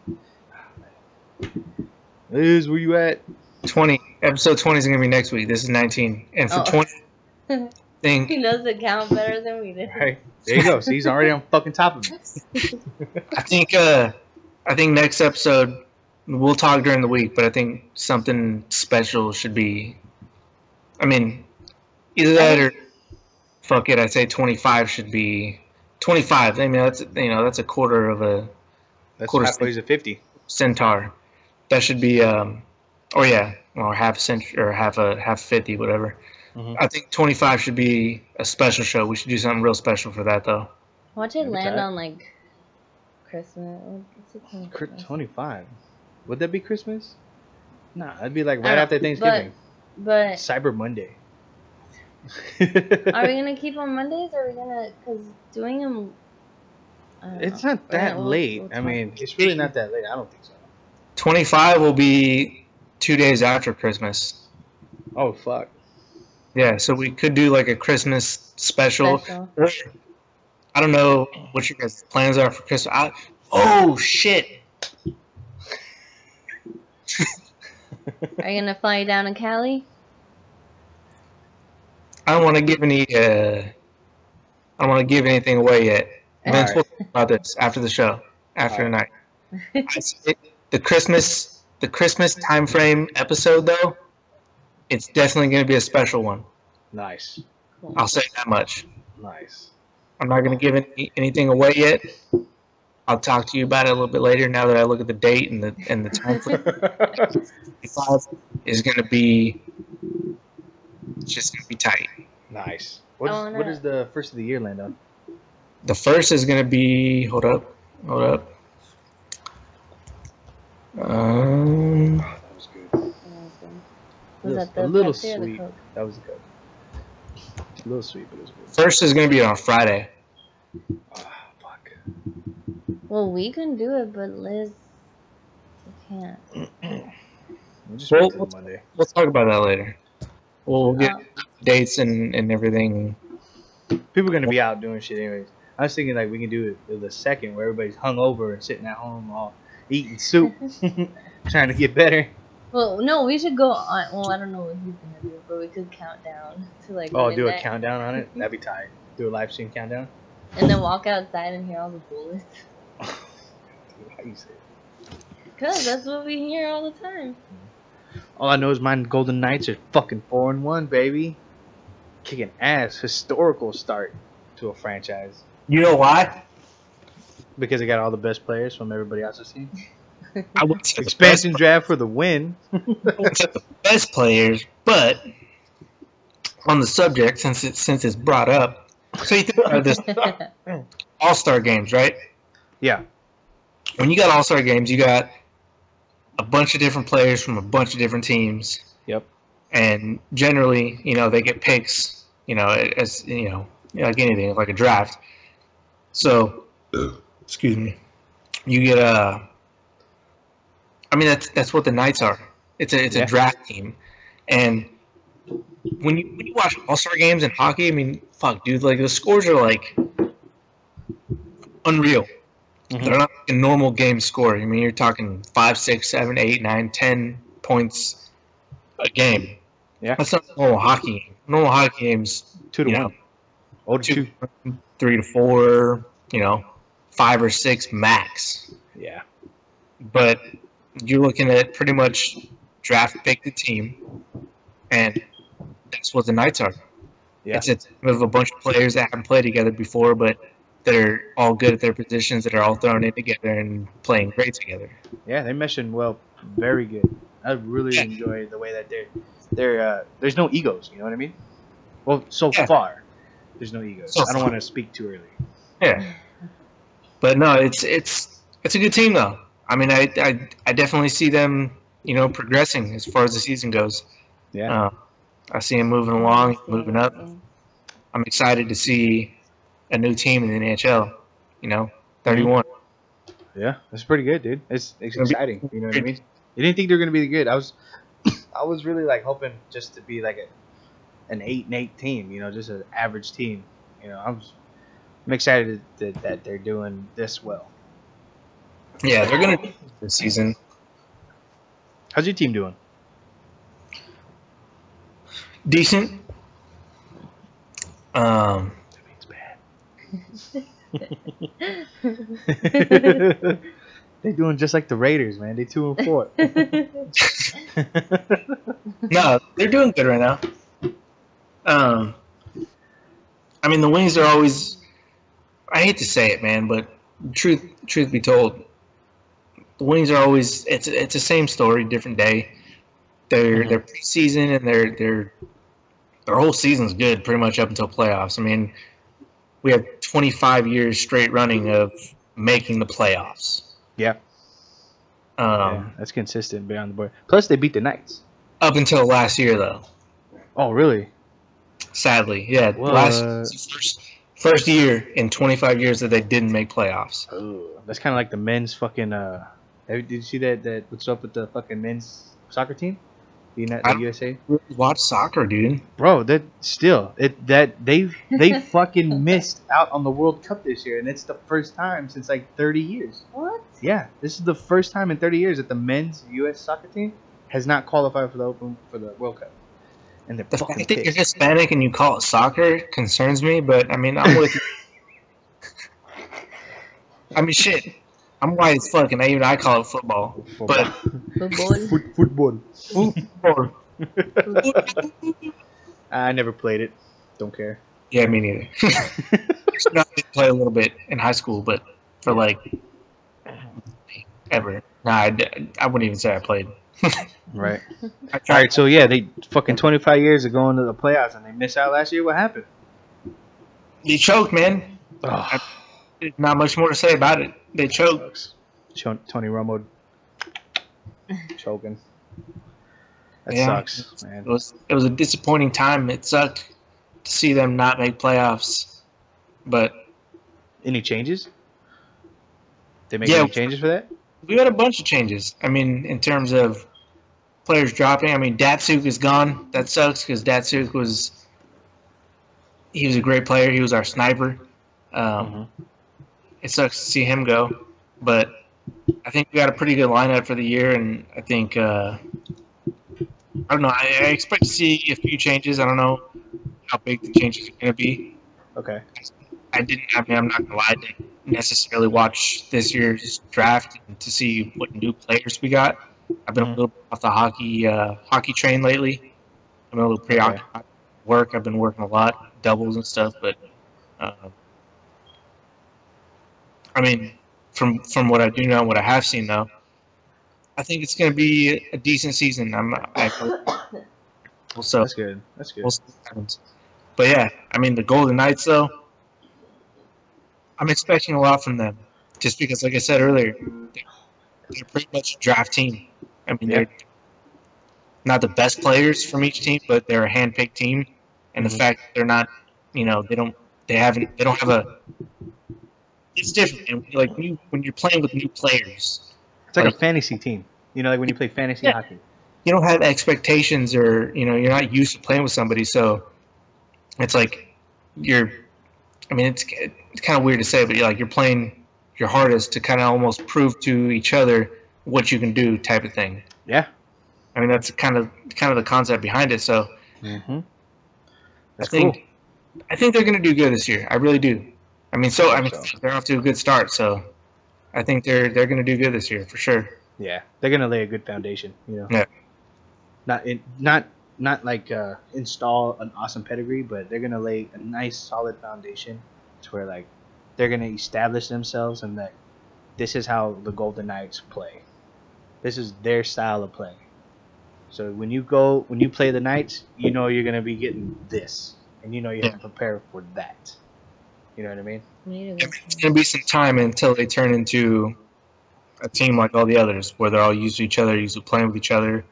Liz, where you at? 20. Episode 20 is going to be next week. This is 19. And for 20, he knows the count better than we do. Right. There you go. See, he's already on fucking top of it. I think next episode, we'll talk during the week, but I think something special should be. I mean, either that or fuck it. I'd say 25 should be 25. I mean, that's a quarter of a. That's halfway to 50. Centaur. That should be or half century or half 50, whatever. Mm-hmm. I think 25 should be a special show. We should do something real special for that, though. Watch it land on like Christmas. 25. Would that be Christmas? Nah, that'd be like right after Thanksgiving. But Cyber Monday. Are we gonna keep on Mondays, or are we gonna? Because doing them. It's not that late. I mean, it's really not that late. I don't think so. 25 will be 2 days after Christmas. Oh fuck. Yeah, so we could do like a Christmas special. I don't know what your guys' plans are for Christmas. Oh shit. Are you gonna fly down to Cali? I don't want to give anything away yet. Vince will talk about this after the show, after tonight. The Christmas time frame episode though, it's definitely going to be a special one. Nice. Cool. I'll say that much. Nice. I'm not going to give anything away yet. I'll talk to you about it a little bit later. Now that I look at the date and the time frame, 25 is going to be just going to be tight. Nice. What is the first of the year land on? The first is going to be. Hold up. That was good. Was that a little sweet. That was good. A little sweet, but it was good. First is going to be on Friday. Fuck. Well, we can do it, but Liz can't. We'll just wait till Monday. We'll talk about that later. We'll get dates and everything. People are going to be out doing shit anyways. I was thinking like we can do it the second where everybody's hungover and sitting at home all eating soup, trying to get better. Well, no, we should go on. Well, I don't know what he's gonna do, but we could count down to like. Oh, do a countdown on it? That'd be tight. Do a live stream countdown. And then walk outside and hear all the bullets. How you say it? Cause that's what we hear all the time. All I know is my Golden Knights are fucking 4-1, baby. Kicking ass. Historical start to a franchise. You know why? Because they got all the best players from everybody else's team. I would say expansion draft for the win. The best players, but on the subject, since it's brought up, so you think about this All-Star games, right? Yeah. When you got All-Star games, you got a bunch of different players from a bunch of different teams. Yep. And generally, they get picks, as like anything, like a draft. So, excuse me, you get I mean, that's what the Knights are. It's a draft team, and when you watch All-Star games in hockey, I mean, fuck, dude, like the scores are like unreal. Mm-hmm. They're not like a normal game score. I mean, you're talking 5, 6, 7, 8, 9, 10 points a game. Yeah, that's not normal hockey game. Normal hockey games 2-1, 2, 3 to 4, 5 or 6 max. Yeah, but you're looking at pretty much draft pick the team, and that's what the Knights are. Yeah. It's a team of a bunch of players that haven't played together before, but they're all good at their positions, that are all thrown in together and playing great together. Yeah, they're meshing well, very good. I really enjoy the way that they're there's no egos, you know what I mean? Well, so far, there's no egos. I don't want to speak too early. Yeah. But no, it's a good team though. I mean, I definitely see them, progressing as far as the season goes. Yeah. I see them moving along, moving up. I'm excited to see a new team in the NHL. 31. Yeah, that's pretty good, dude. It's exciting. You know what I mean? You didn't think they were gonna be good. I was really like hoping just to be like an 8-8 team. Just an average team. I'm excited that they're doing this well. Yeah, they're gonna do this season. How's your team doing? Decent. That means bad. They're doing just like the Raiders, man. They 2-4. No, they're doing good right now. I mean, the Wings are always. I hate to say it, man, but truth be told, the Wings are always. It's the same story, different day. Their preseason and their whole season's good, pretty much up until playoffs. I mean, we have 25 years straight running of making the playoffs. Yeah. That's consistent beyond the board. Plus, they beat the Knights. Up until last year, though. Oh, really? Sadly, yeah. First year in 25 years that they didn't make playoffs. Oh, that's kind of like the men's fucking. Did you see that? What's up with the fucking men's soccer team? The USA. Really watch soccer, dude. Bro, they fucking missed out on the World Cup this year, and it's the first time since like 30 years. What? Yeah, this is the first time in 30 years that the men's U.S. soccer team has not qualified for the World Cup. And the fact that you're Hispanic and you call it soccer concerns me, but I mean, I'm with you. I mean, shit. I'm white as fuck, and I call it football. But football. I never played it. Don't care. Yeah, me neither. I did play a little bit in high school, but for like ever. Nah, I wouldn't even say I played. Right. All right. So yeah, they fucking 25 years of going to the playoffs, and they missed out last year. What happened? They choked, man. Not much more to say about it. They choked. Tony Romo choking. That sucks, man. It was a disappointing time. It sucked to see them not make playoffs. But any changes? They make any changes for that? We had a bunch of changes. I mean, in terms of players dropping. I mean, Datsuk is gone. That sucks because Datsuk was a great player. He was our sniper. It sucks to see him go, but I think we got a pretty good lineup for the year, and I think I don't know. I expect to see a few changes. I don't know how big the changes are going to be. Okay. I'm not going to lie. necessarily watch this year's draft to see what new players we got. I've been a little bit off the hockey train lately. I'm a little preoccupied with work. I've been working a lot, doubles and stuff. But I mean, from what I do know, what I have seen though, I think it's going to be a decent season. So that's good. That's good. We'll see what happens. But yeah, I mean the Golden Knights though, I'm expecting a lot from them, just because, like I said earlier, they're pretty much a draft team. I mean, they're not the best players from each team, but they're a hand-picked team, and the fact that they're not, they don't have a. It's different, and like when you're playing with new players, it's like a fantasy team. Like when you play fantasy hockey. You don't have expectations, or you're not used to playing with somebody, so it's like it's kind of weird to say, but you're playing your hardest to kind of almost prove to each other what you can do, type of thing. Yeah. I mean, that's kind of the concept behind it. So I think they're going to do good this year. I really do. I mean, they're off to a good start, so I think they're going to do good this year for sure. Yeah, they're going to lay a good foundation. Yeah. Not like install an awesome pedigree, but they're gonna lay a nice solid foundation to where like they're gonna establish themselves, and that this is how the Golden Knights play. This is their style of play. So when you play the Knights, you're gonna be getting this, and you have to prepare for that. You know what I mean? It's gonna be some time until they turn into a team like all the others, where they're all used to each other, used to playing with each other.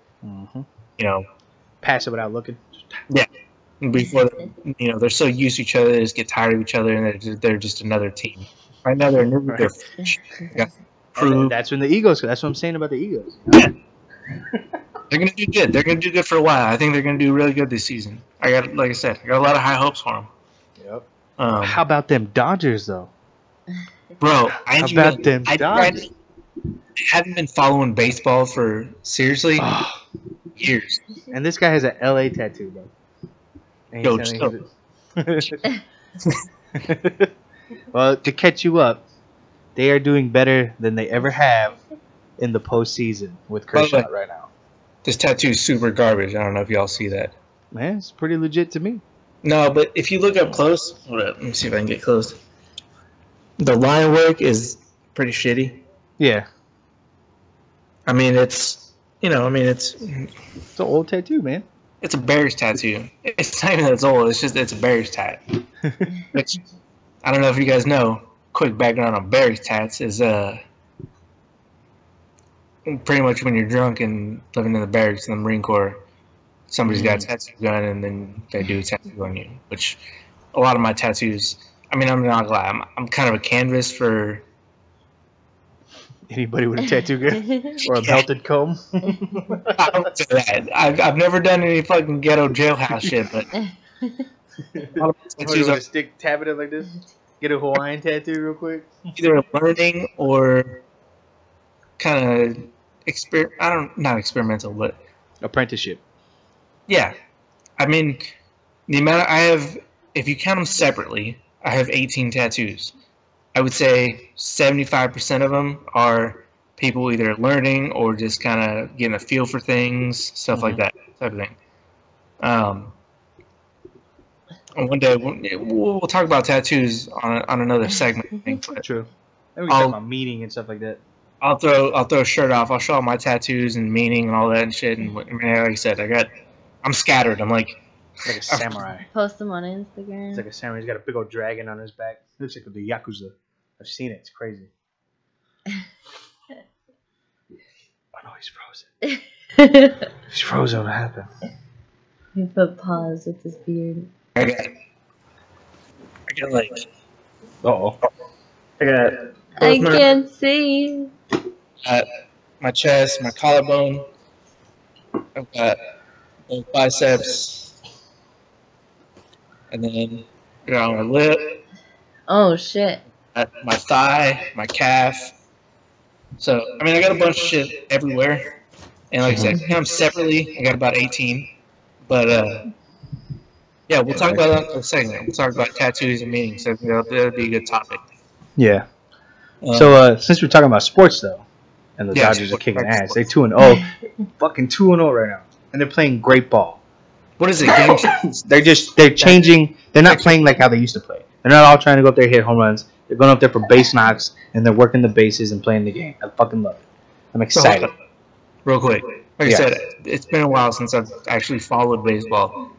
Pass it without looking. Yeah. Before they're so used to each other, they just get tired of each other, and they're just another team. Right now they're new. That's when the egos. That's what I'm saying about the egos. Yeah. They're gonna do good. They're gonna do good for a while. I think they're gonna do really good this season. Like I said, I got a lot of high hopes for them. Yep. How about them Dodgers though? Bro, I haven't been following baseball for seriously years. And this guy has an LA tattoo, bro. Well, to catch you up, they are doing better than they ever have in the postseason with Kershaw right now. This tattoo is super garbage. I don't know if y'all see that. Man, it's pretty legit to me. No, but if you look up close, hold up, let me see if I can get close. The line work is pretty shitty. Yeah. I mean, it's an old tattoo, man. It's a Bears tattoo. It's not even that it's old. It's a Bears tat. Which, I don't know if you guys know, quick background on Bears tats is pretty much when you're drunk and living in the barracks in the Marine Corps, somebody's got a tattoo gun and then they do a tattoo on you. Which, a lot of my tattoos, I mean, I'm not gonna lie, I'm kind of a canvas for anybody with a tattoo gun or a belted comb. I don't do that. I've never done any fucking ghetto jailhouse shit, but tattoos are stick tapping it like this. Get a Hawaiian tattoo real quick. Either learning or kind of not experimental, but apprenticeship. Yeah, I mean the amount I have, if you count them separately, I have 18 tattoos. I would say 75% of them are people either learning or just kind of getting a feel for things, stuff like that type of thing. One day we'll talk about tattoos on another segment. I think, but true. Maybe we talk about meaning and stuff like that. I'll throw a shirt off. I'll show all my tattoos and meaning and all that and shit. And like I said, I'm scattered. I'm like a samurai. Post them on Instagram. It's like a samurai. He's got a big old dragon on his back. Looks like the Yakuza. I've seen it. It's crazy. Oh no, he's frozen. He's frozen. What happened? He put pause with his beard. I got like. Uh-oh. I can't see. My chest, my collarbone. I've got both biceps. And then on my lip. Oh shit. My thigh, my calf. So, I mean, I got a bunch of shit everywhere. And like I said, I count them separately. I got about 18. But, yeah, we'll talk about that in a second. We'll talk about tattoos and meanings. So that'll be a good topic. Yeah. So since we're talking about sports though, and the Dodgers are kicking ass, they're 2-0, fucking 2-0 right now, and they're playing great ball. What is it? They're changing. They're not playing like how they used to play. They're not all trying to go up there and hit home runs. They're going up there for base knocks, and they're working the bases and playing the game. I fucking love it. I'm excited. Real quick, like I said, it's been a while since I've actually followed baseball.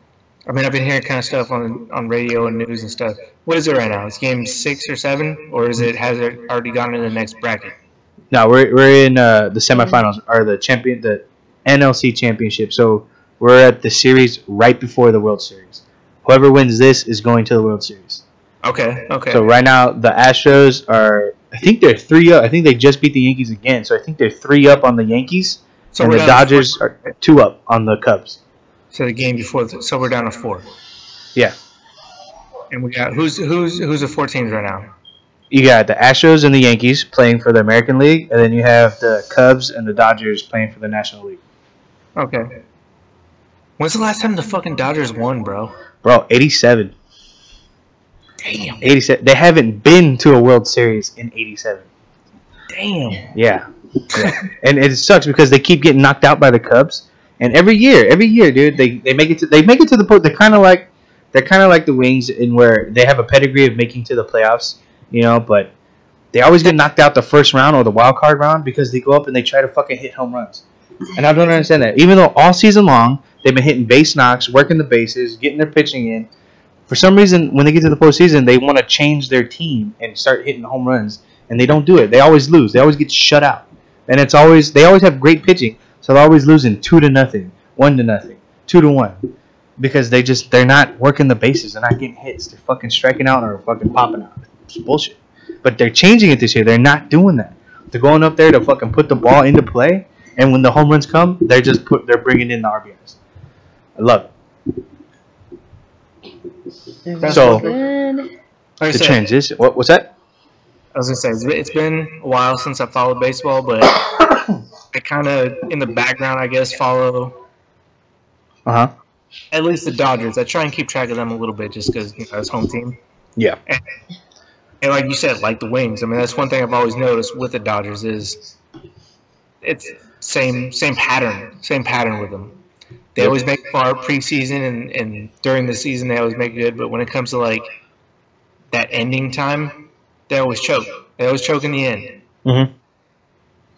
I mean, I've been hearing kind of stuff on radio and news and stuff. What is it right now? It's game 6 or 7, or has it already gone into the next bracket? No, we're in the semifinals or the NLC championship. So we're at the series right before the World Series. Whoever wins this is going to the World Series. Okay. So right now the Astros are, I think they're 3-up. I think they just beat the Yankees again. So I think they're 3-up on the Yankees, and the Dodgers are 2-up on the Cubs. So the game before, so we're down to 4. Yeah. And we got who's the 4 teams right now? You got the Astros and the Yankees playing for the American League, and then you have the Cubs and the Dodgers playing for the National League. Okay. When's the last time the fucking Dodgers won, bro? Bro, 87. Damn. 87. They haven't been to a World Series in 87. Damn. Yeah. And it sucks because they keep getting knocked out by the Cubs, and every year, dude, they make it to the point. They're kind of like the Wings in where they have a pedigree of making to the playoffs, you know, but they always get knocked out the first round or the wild card round because they go up and they try to fucking hit home runs. And I don't understand that. Even though all season long they've been hitting base knocks, working the bases, getting their pitching in, for some reason when they get to the postseason they want to change their team and start hitting home runs, and they don't do it. They always lose. They always get shut out, and they always have great pitching, so they're always losing 2-0, 1-0, 2-1, because they're not working the bases. They're not getting hits. They're fucking striking out or fucking popping out. It's bullshit. But they're changing it this year. They're not doing that. They're going up there to fucking put the ball into play, and when the home runs come, they're bringing in the RBIs. I love it. So the transition. What's that? I was gonna say it's been a while since I followed baseball, but I kind of in the background, I guess, follow. At least the Dodgers. I try and keep track of them a little bit, just because it's home team. Yeah. And like you said, like the Wings. I mean, that's one thing I've always noticed with the Dodgers is it's same pattern with them. They always make far preseason and during the season they always make good, but when it comes to like that ending time, they always choke. They always choke in the end.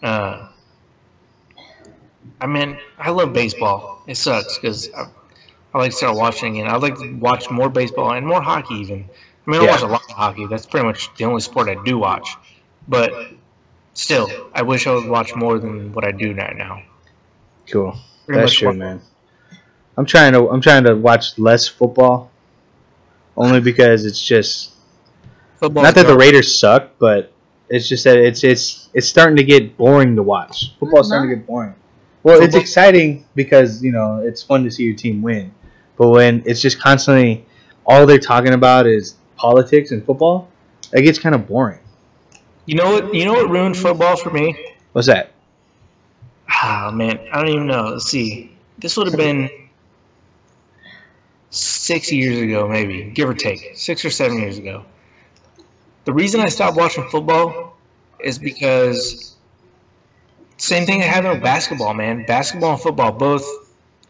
I mean, I love baseball. It sucks because I like to start watching it. I'd like to watch more baseball and more hockey even. I mean, I watch a lot of hockey. That's pretty much the only sport I do watch. But still, I wish I would watch more than what I do right now. Cool. That's true, man. I'm trying to watch less football, only because it's just not that the Raiders suck, but it's just that it's starting to get boring to watch. Football's starting to get boring. Well, it's exciting because it's fun to see your team win, but when it's just constantly all they're talking about is politics and football, it gets kind of boring. You know what ruined football for me? What's that? Ah, man, I don't even know. Let's see. This would have been 6 years ago, maybe, give or take, 6 or 7 years ago. The reason I stopped watching football is because same thing that happened with basketball, man. Basketball and football both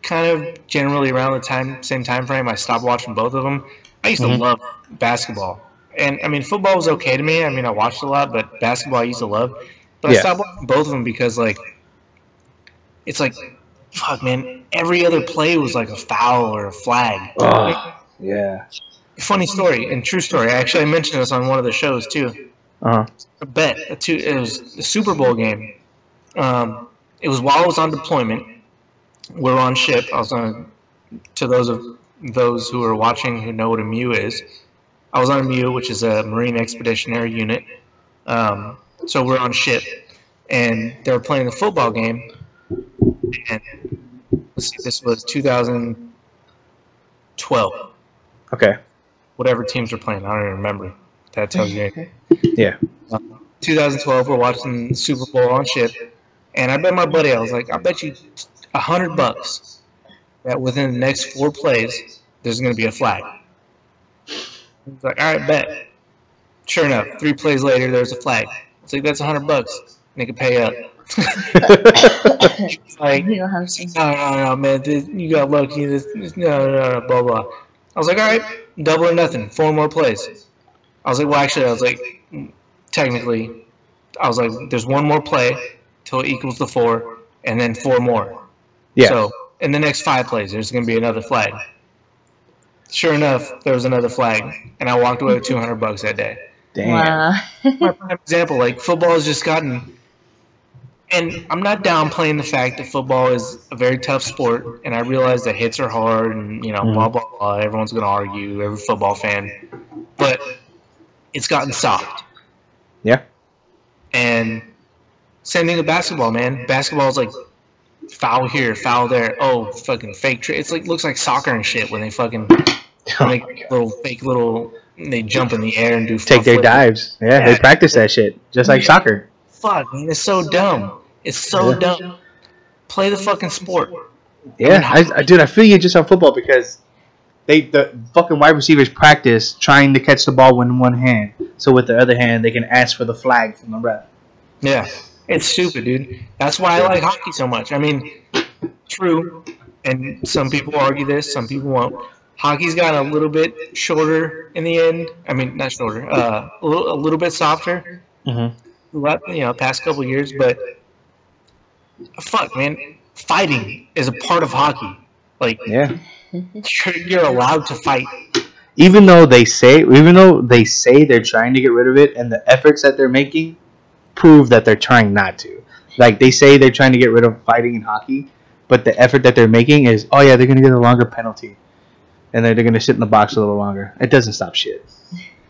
kind of generally around the same time frame. I stopped watching both of them. I used to love basketball. And, I mean, football was okay to me. I mean, I watched a lot, but basketball I used to love. But I stopped watching both of them because, like, it's like, fuck, man, every other play was like a foul or a flag. Yeah. Funny story and true story. I actually mentioned this on one of the shows, too. A bet. It was the Super Bowl game. It was while I was on deployment. We're on ship. To those who are watching who know what a MEU is, I was on a MEU, which is a Marine Expeditionary Unit. So we're on ship, and they were playing the football game. And let's see, this was 2012. Okay. Whatever teams were playing, I don't even remember. That tells you anything. Yeah. 2012, we're watching the Super Bowl on ship, and I bet my buddy, I was like, I bet you $100 that within the next 4 plays, there's going to be a flag. He's like, all right, bet. Sure enough, 3 plays later, there's a flag. It's like, that's $100. Nigga, pay up. Like, no, man, you got lucky. No, blah, blah. I was like, all right, double or nothing, 4 more plays. I was like, well, actually, I was like, technically, I was like, there's 1 more play till it equals the 4, and then 4 more. Yeah. So in the next 5 plays, there's going to be another flag. Sure enough, there was another flag, and I walked away with $200 that day. Damn. Wow. My prime example, like, football has just gotten, and I'm not downplaying the fact that football is a very tough sport, and I realize that hits are hard, and blah blah blah. Everyone's gonna argue, every football fan, but it's gotten soft. Yeah. And same thing with basketball, man. Basketball is like foul here, foul there. Oh, fucking fake. It's like looks like soccer and shit when they fucking make little. They jump in the air and do take their dives. Yeah, they practice that shit just like soccer. Fuck, man, it's so dumb. It's so dumb. Play the fucking sport. Yeah, dude, I feel you just on football because the fucking wide receivers practice trying to catch the ball with one hand, so with the other hand they can ask for the flag from the ref. Yeah, it's stupid, dude. That's why I like hockey so much. I mean, true, and some people argue this, some people won't. Hockey's gotten a little bit shorter in the end. I mean, not shorter, a little bit softer. Past couple years, but fuck, man, fighting is a part of hockey. Like, yeah, you're allowed to fight. Even though they say they're trying to get rid of it, and the efforts that they're making prove that they're trying not to. Like, they say they're trying to get rid of fighting in hockey, but the effort that they're making is, oh yeah, they're gonna get a longer penalty, and they're gonna sit in the box a little longer. It doesn't stop shit.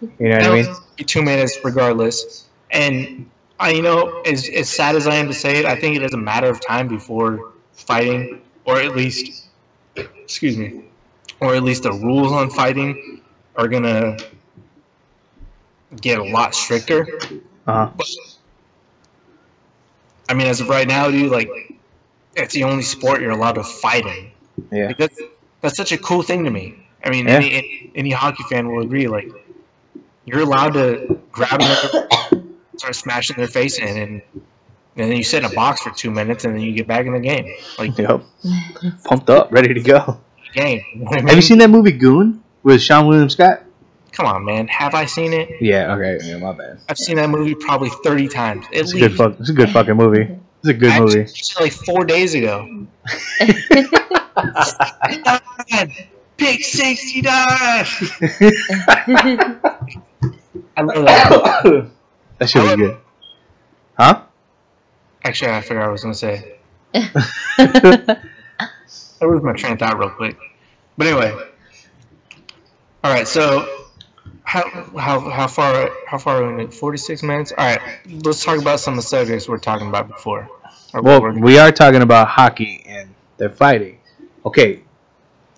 You know what I mean? 2 minutes regardless. And as sad as I am to say it, I think it is a matter of time before fighting, or at least the rules on fighting are gonna get a lot stricter. But, I mean, as of right now, dude, like, it's the only sport you're allowed to fight in. Yeah, like, that's such a cool thing to me. I mean, any hockey fan will agree. Like, you're allowed to grab them, start smashing their face in, and then you sit in a box for 2 minutes, and then you get back in the game. Like, yep, pumped up, ready to go. Game. You know what I mean? Have you seen that movie Goon with Sean William Scott? Come on, man. Have I seen it? Yeah. Okay. Yeah, my bad. I've seen that movie probably 30 times. It's a good fucking movie. It's a good movie. I watched it like 4 days ago. Big 69. I love that. That shit was good. Huh? Actually, I forgot what I was gonna say. I lose my train of thought real quick. But anyway. All right. So how far are we in? 46 minutes. All right. Let's talk about some of the subjects we were talking about before. Well, we are talking about hockey and they're fighting. Okay.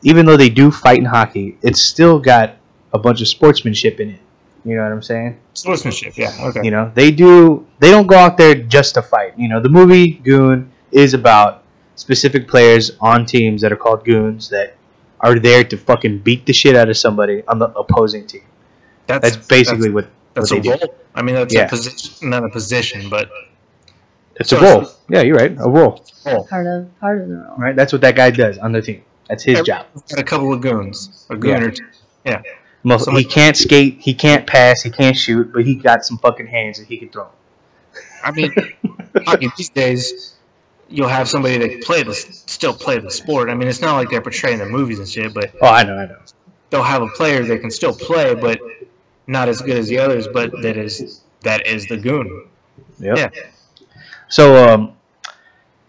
Even though they do fight in hockey, it's still got a bunch of sportsmanship in it. You know what I'm saying? Sportsmanship, yeah. Okay. They don't go out there just to fight. The movie Goon is about specific players on teams that are called goons that are there to fucking beat the shit out of somebody on the opposing team. That's basically what they do. I mean, that's a position, not a position, but it's a role. Yeah, you're right. A role. Part of the role. Right. That's what that guy does on the team. That's his job. Got a couple of goons. A goon or two. Yeah. He can't skate. He can't pass. He can't shoot. But he got some fucking hands that he can throw. I mean, these days you'll have somebody that still play the sport. I mean, it's not like they're portraying the movies and shit. But I know. They'll have a player that can still play, but not as good as the others. But that is the goon. Yep. Yeah. So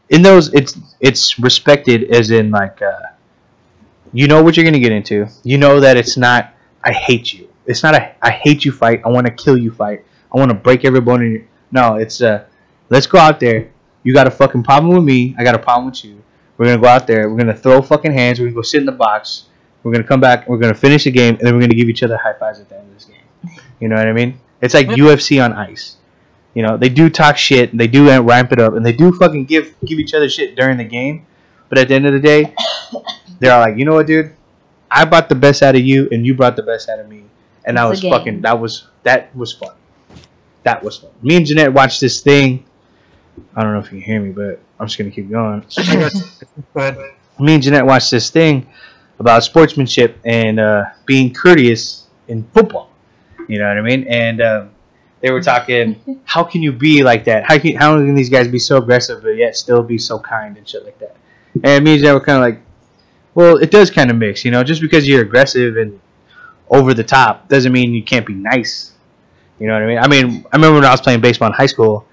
in those, it's respected as in like. You know what you're going to get into. You know that it's not, I hate you. It's not a, I hate you fight. I want to kill you fight. I want to break every bone in you. No, it's let's go out there. You got a fucking problem with me. I got a problem with you. We're going to go out there. We're going to throw fucking hands. We're going to go sit in the box. We're going to come back. We're going to finish the game. And then we're going to give each other high fives at the end of this game. You know what I mean? It's like UFC on ice. They do talk shit. They do ramp it up. And they do fucking give each other shit during the game. But at the end of the day, they're all like, you know what, dude? I brought the best out of you, and you brought the best out of me, and that was fun. That that was fun. Me and Jeanette watched this thing. I don't know if you can hear me, but I'm just gonna keep going. Go ahead. Me and Jeanette watched this thing about sportsmanship and being courteous in football. You know what I mean? And they were talking, how can you be like that? How can these guys be so aggressive but yet still be so kind and shit like that? And me and Jeanette were kind of like, well, it does kind of mix. You know, just because you're aggressive and over the top doesn't mean you can't be nice. You know what I mean? I mean, I remember when I was playing baseball in high school,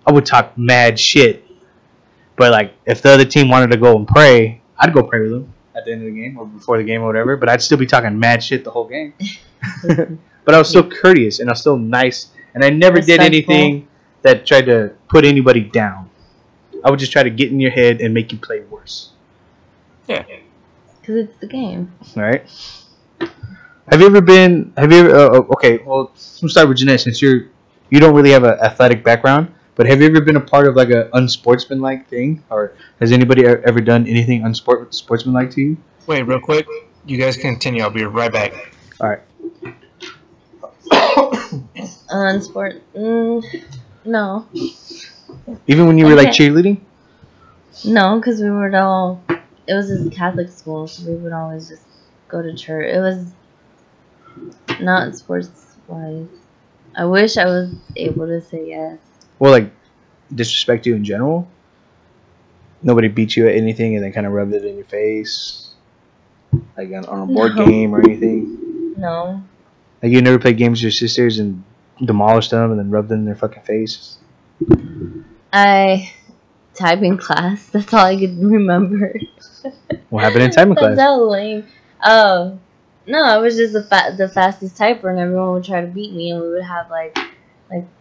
I would talk mad shit. But, like, if the other team wanted to go and pray, I'd go pray with them at the end of the game or before the game or whatever. But I'd still be talking mad shit the whole game. But I was still courteous and I was still nice. And I never did anything that tried to put anybody down. I would just try to get in your head and make you play worse. Yeah. Because it's the game. All right. Have you ever okay, well, let's start with Jeanette since you don't really have an athletic background, but have you ever been a part of like an unsportsmanlike thing? Or has anybody ever done anything unsportsmanlike to you? Wait, real quick. You guys continue. I'll be right back. All right. No. Even when you were like cheerleading? No, because we would all, it was a Catholic school, so we would always just go to church. It was not sports-wise. I wish I was able to say yes. Well, like, disrespect you in general? Nobody beat you at anything and then kind of rubbed it in your face? Like on a board game or anything? No. Like, you never played games with your sisters and demolished them and then rubbed them in their fucking face? Typing class. That's all I could remember. What happened in typing class? That's so lame. No, I was just the fastest typer, and everyone would try to beat me, and we would have like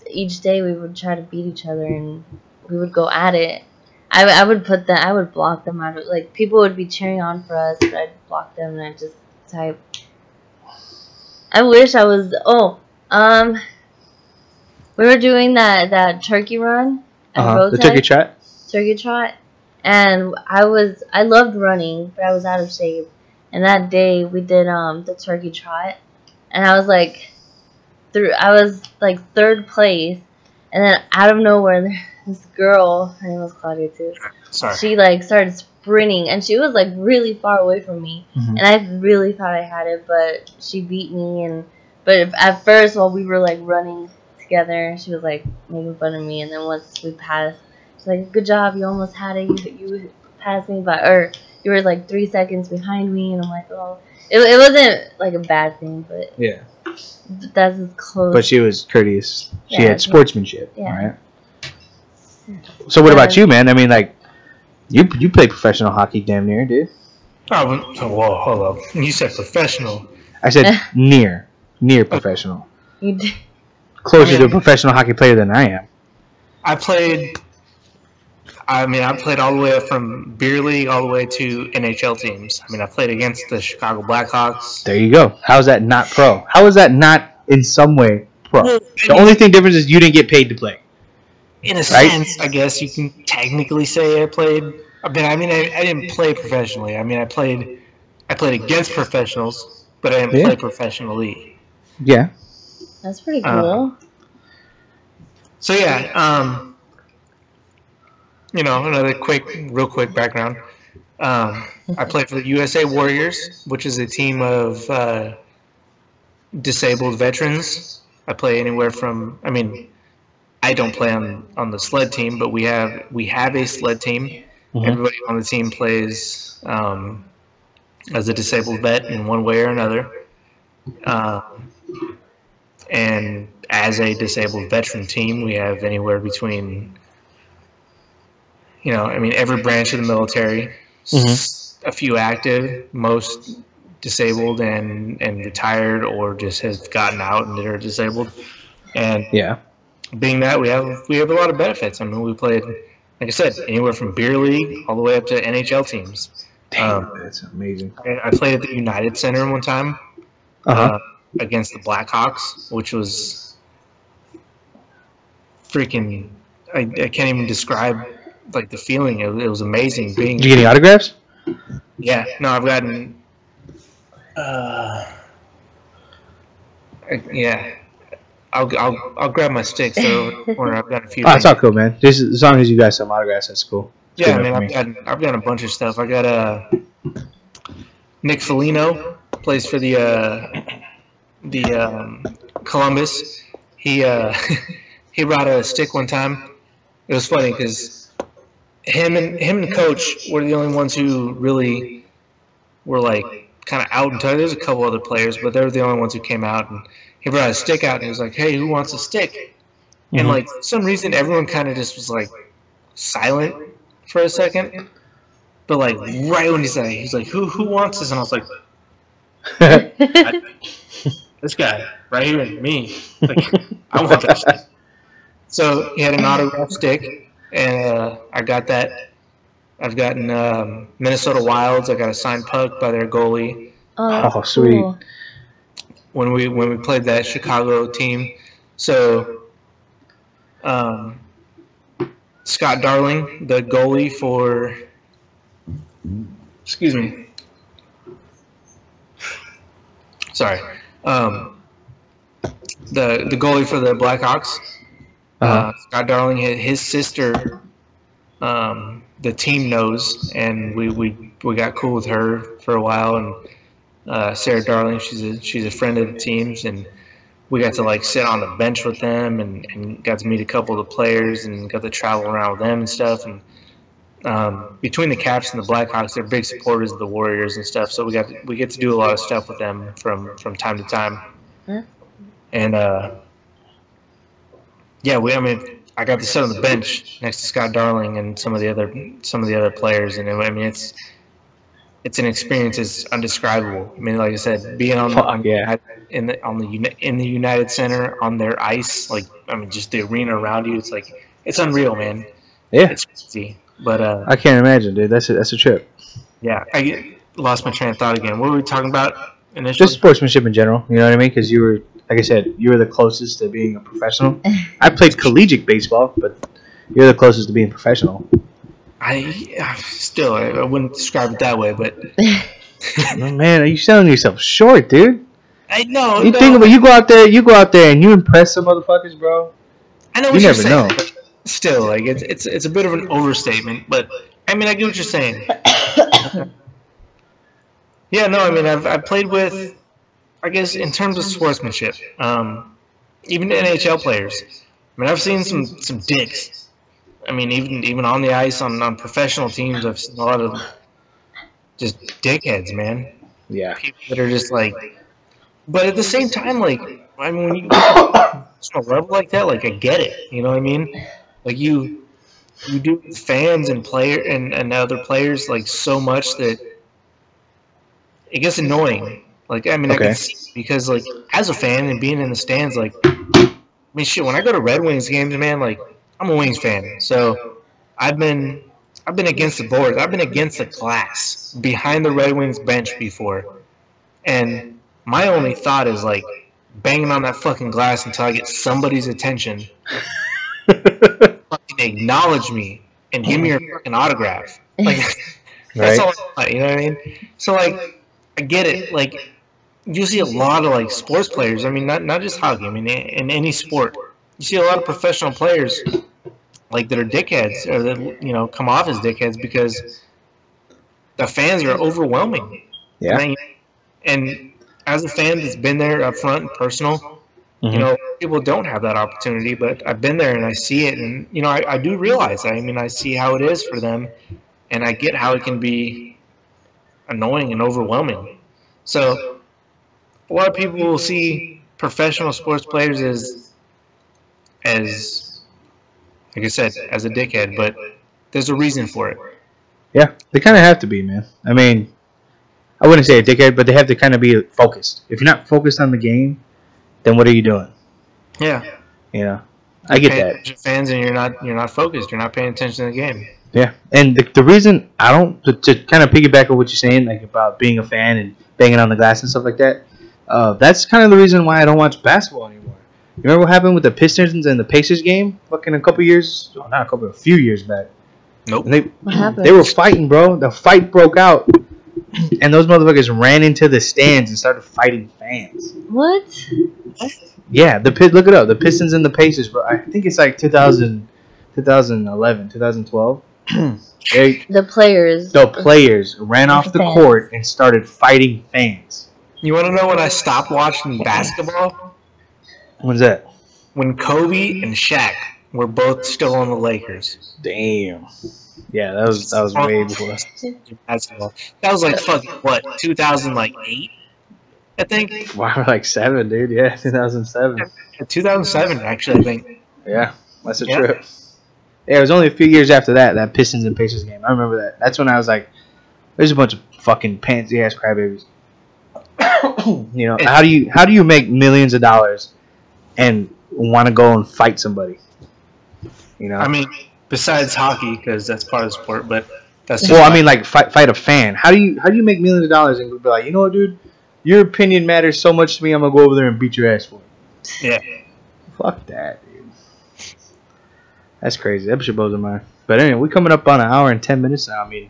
each day we would try to beat each other, and we would go at it. I would block them out of, like, people would be cheering on for us, but I'd block them and I'd just type. I wish I was. We were doing that turkey run. The turkey trot. Turkey trot, and I loved running, but I was out of shape. And that day we did the turkey trot, and I was like third place, and then out of nowhere this girl, her name was Claudia too. Sorry. She like started sprinting, and she was like really far away from me, and I really thought I had it, but she beat me. But at first, while we were like running together, she was like making fun of me, and then once we passed, she's like, "Good job, you almost had it. You passed me by, or you were like 3 seconds behind me." And I'm like, "Oh, it wasn't like a bad thing, but yeah, that's as close." But she was courteous. She had sportsmanship. Yeah. All right. So what about you, man? I mean, like, you play professional hockey, damn near, dude. Oh, whoa, hold up. You said professional. I said near professional. You did. Closer to a professional hockey player than I am. I played all the way up from beer league all the way to NHL teams. I mean, I played against the Chicago Blackhawks. There you go. How is that not pro? How is that not in some way pro? The only thing different is you didn't get paid to play. In a sense, I guess you can technically say I played. I didn't play professionally. I mean, I played against professionals, but I didn't play professionally. Yeah. That's pretty cool. So yeah, another real quick background. I played for the USA Warriors, which is a team of disabled veterans. I play anywhere from, I don't play on the sled team, but we have a sled team. Mm-hmm. Everybody on the team plays as a disabled vet in one way or another. And as a disabled veteran team, we have anywhere between, every branch of the military, a few active, most disabled and retired or just has gotten out and they're disabled. And being that, we have a lot of benefits. I mean, we played, like I said, anywhere from beer league all the way up to NHL teams. Damn, that's amazing. I played at the United Center one time. Against the Blackhawks, which was freaking, I can't even describe like the feeling. It was amazing. Did you get any autographs? Yeah, no, I've gotten I'll grab my sticks. So I've got a few. Oh, it's all cool, man. Just as long as you got some autographs, that's cool. Yeah, I mean, I've got a bunch of stuff. I got Nick Foligno plays for the Columbus. He he brought a stick one time. It was funny because him and Coach were the only ones who really were like kind of out and touch. There's a couple other players, but they were the only ones who came out. And he brought a stick out and he was like, "Hey, who wants a stick?" And like for some reason, everyone kind of just was like silent for a second. But like right when he's like, "Who wants this?" And I was like, "This guy right here, me. Like, I want that stick." So he had an autograph stick, and I got that. I've gotten Minnesota Wilds. I got a signed puck by their goalie. Oh, sweet! Cool. When we played that Chicago team, so Scott Darling, the goalie for, excuse me, sorry, the goalie for the Blackhawks, Scott Darling, his sister, the team knows, and we got cool with her for a while, and Sarah Darling, she's a friend of the team's, and we got to like sit on the bench with them and got to meet a couple of the players and got to travel around with them and stuff. And between the Caps and the Blackhawks, they're big supporters of the Warriors and stuff. So we get to do a lot of stuff with them from time to time. Yeah. And I got to sit on the bench next to Scott Darling and some of the other players, and I mean it's an experience that's undescribable. I mean, like I said, being in the United Center on their ice, like I mean, just the arena around you, it's like it's unreal, man. Yeah, it's crazy. But I can't imagine, dude. That's a trip. Yeah, I lost my train of thought again. What were we talking about initially? Just sportsmanship in general. You know what I mean? Because you were, like I said, you were the closest to being a professional. I played collegiate baseball, but you're the closest to being professional. I wouldn't describe it that way, but oh, man, are you selling yourself short, dude? I know. Think about you go out there and you impress some motherfuckers, bro. I know what you're saying, but still, like it's a bit of an overstatement, but I mean I get what you're saying. Yeah, no, I mean I've played with, I guess in terms of sportsmanship, even NHL players. I mean I've seen some dicks. I mean, even on the ice, on professional teams, I've seen a lot of just dickheads, man. Yeah. People that are just like, but at the same time, like, I mean, when you get to a level like that, like, I get it. You know what I mean? Like, you do fans and and other players like so much that it gets annoying. Like, I mean, I can see because like as a fan and being in the stands, like, I mean, shit, when I go to Red Wings games, man, like. I'm a Wings fan, so I've been against the boards. I've been against the glass behind the Red Wings bench before, and my only thought is like banging on that fucking glass until I get somebody's attention, fucking acknowledge me and give me your fucking autograph. Like that's all I want, you know what I mean? So like I get it. Like you see a lot of like sports players. I mean, not just hockey. I mean, in any sport, you see a lot of professional players. Like that are dickheads, or that come off as dickheads because the fans are overwhelming. Yeah. And as a fan that's been there up front and personal, people don't have that opportunity. But I've been there and I see it, and I do realize. I mean, I see how it is for them, and I get how it can be annoying and overwhelming. So a lot of people will see professional sports players as like I said, as a dickhead, but there's a reason for it. Yeah, they kind of have to be, man. I mean, I wouldn't say a dickhead, but they have to kind of be focused. If you're not focused on the game, then what are you doing? Yeah. I get that. You're fans and you're not focused. You're not paying attention to the game. Yeah, and the reason I don't to kind of piggyback on what you're saying, like about being a fan and banging on the glass and stuff like that. That's kind of the reason why I don't watch basketball anymore. You remember what happened with the Pistons and the Pacers game? Fucking a few years back. Nope. What happened? They were fighting, bro. The fight broke out, and those motherfuckers ran into the stands and started fighting fans. What? Yeah, look it up. The Pistons and the Pacers, bro. I think it's like 2011, 2012. The players ran off the court and started fighting fans. You want to know when I stopped watching basketball? When's that? When Kobe and Shaq were both still on the Lakers. Damn. Yeah, that was way before. Basketball. That was like fucking what, 2008? I think. Wow, like 7, dude. Yeah, 2007. 2007, actually, I think. Yeah, that's a trip. Yeah, it was only a few years after that Pistons and Pacers game. I remember that. That's when I was like, there's a bunch of fucking pansy ass crybabies. You know, how do you make millions of dollars and want to go and fight somebody? You know, I mean, besides hockey, because that's part of the sport, but that's I mean, like fight a fan. How do you make millions of dollars and be like, you know what, dude, your opinion matters so much to me, I'm gonna go over there and beat your ass for it. Yeah. Fuck that, dude. That's crazy. That shit blows my mind. But anyway, we're coming up on an hour and 10 minutes now. I mean,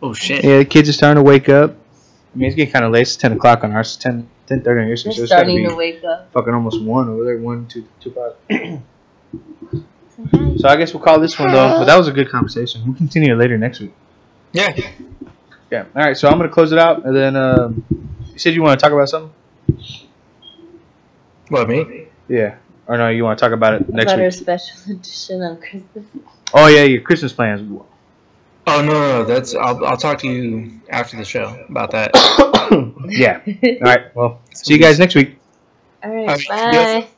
oh shit. Yeah, the kids are starting to wake up. I mean, it's getting kind of late. It's 10 o'clock on ours. 10:30 on yours. They're starting to wake up. Fucking almost 1 over there. 1, 2, 5. So I guess we'll call this one though. But that was a good conversation. We'll continue it later next week. Yeah. Yeah. All right. So I'm gonna close it out, and then you said you want to talk about something. What, me? Yeah. Or no, you want to talk about it next week? Our special edition on Christmas. Oh yeah, your Christmas plans. Oh no, that's I'll talk to you after the show about that. Yeah. All right. Well, see you guys next week. All right. Bye.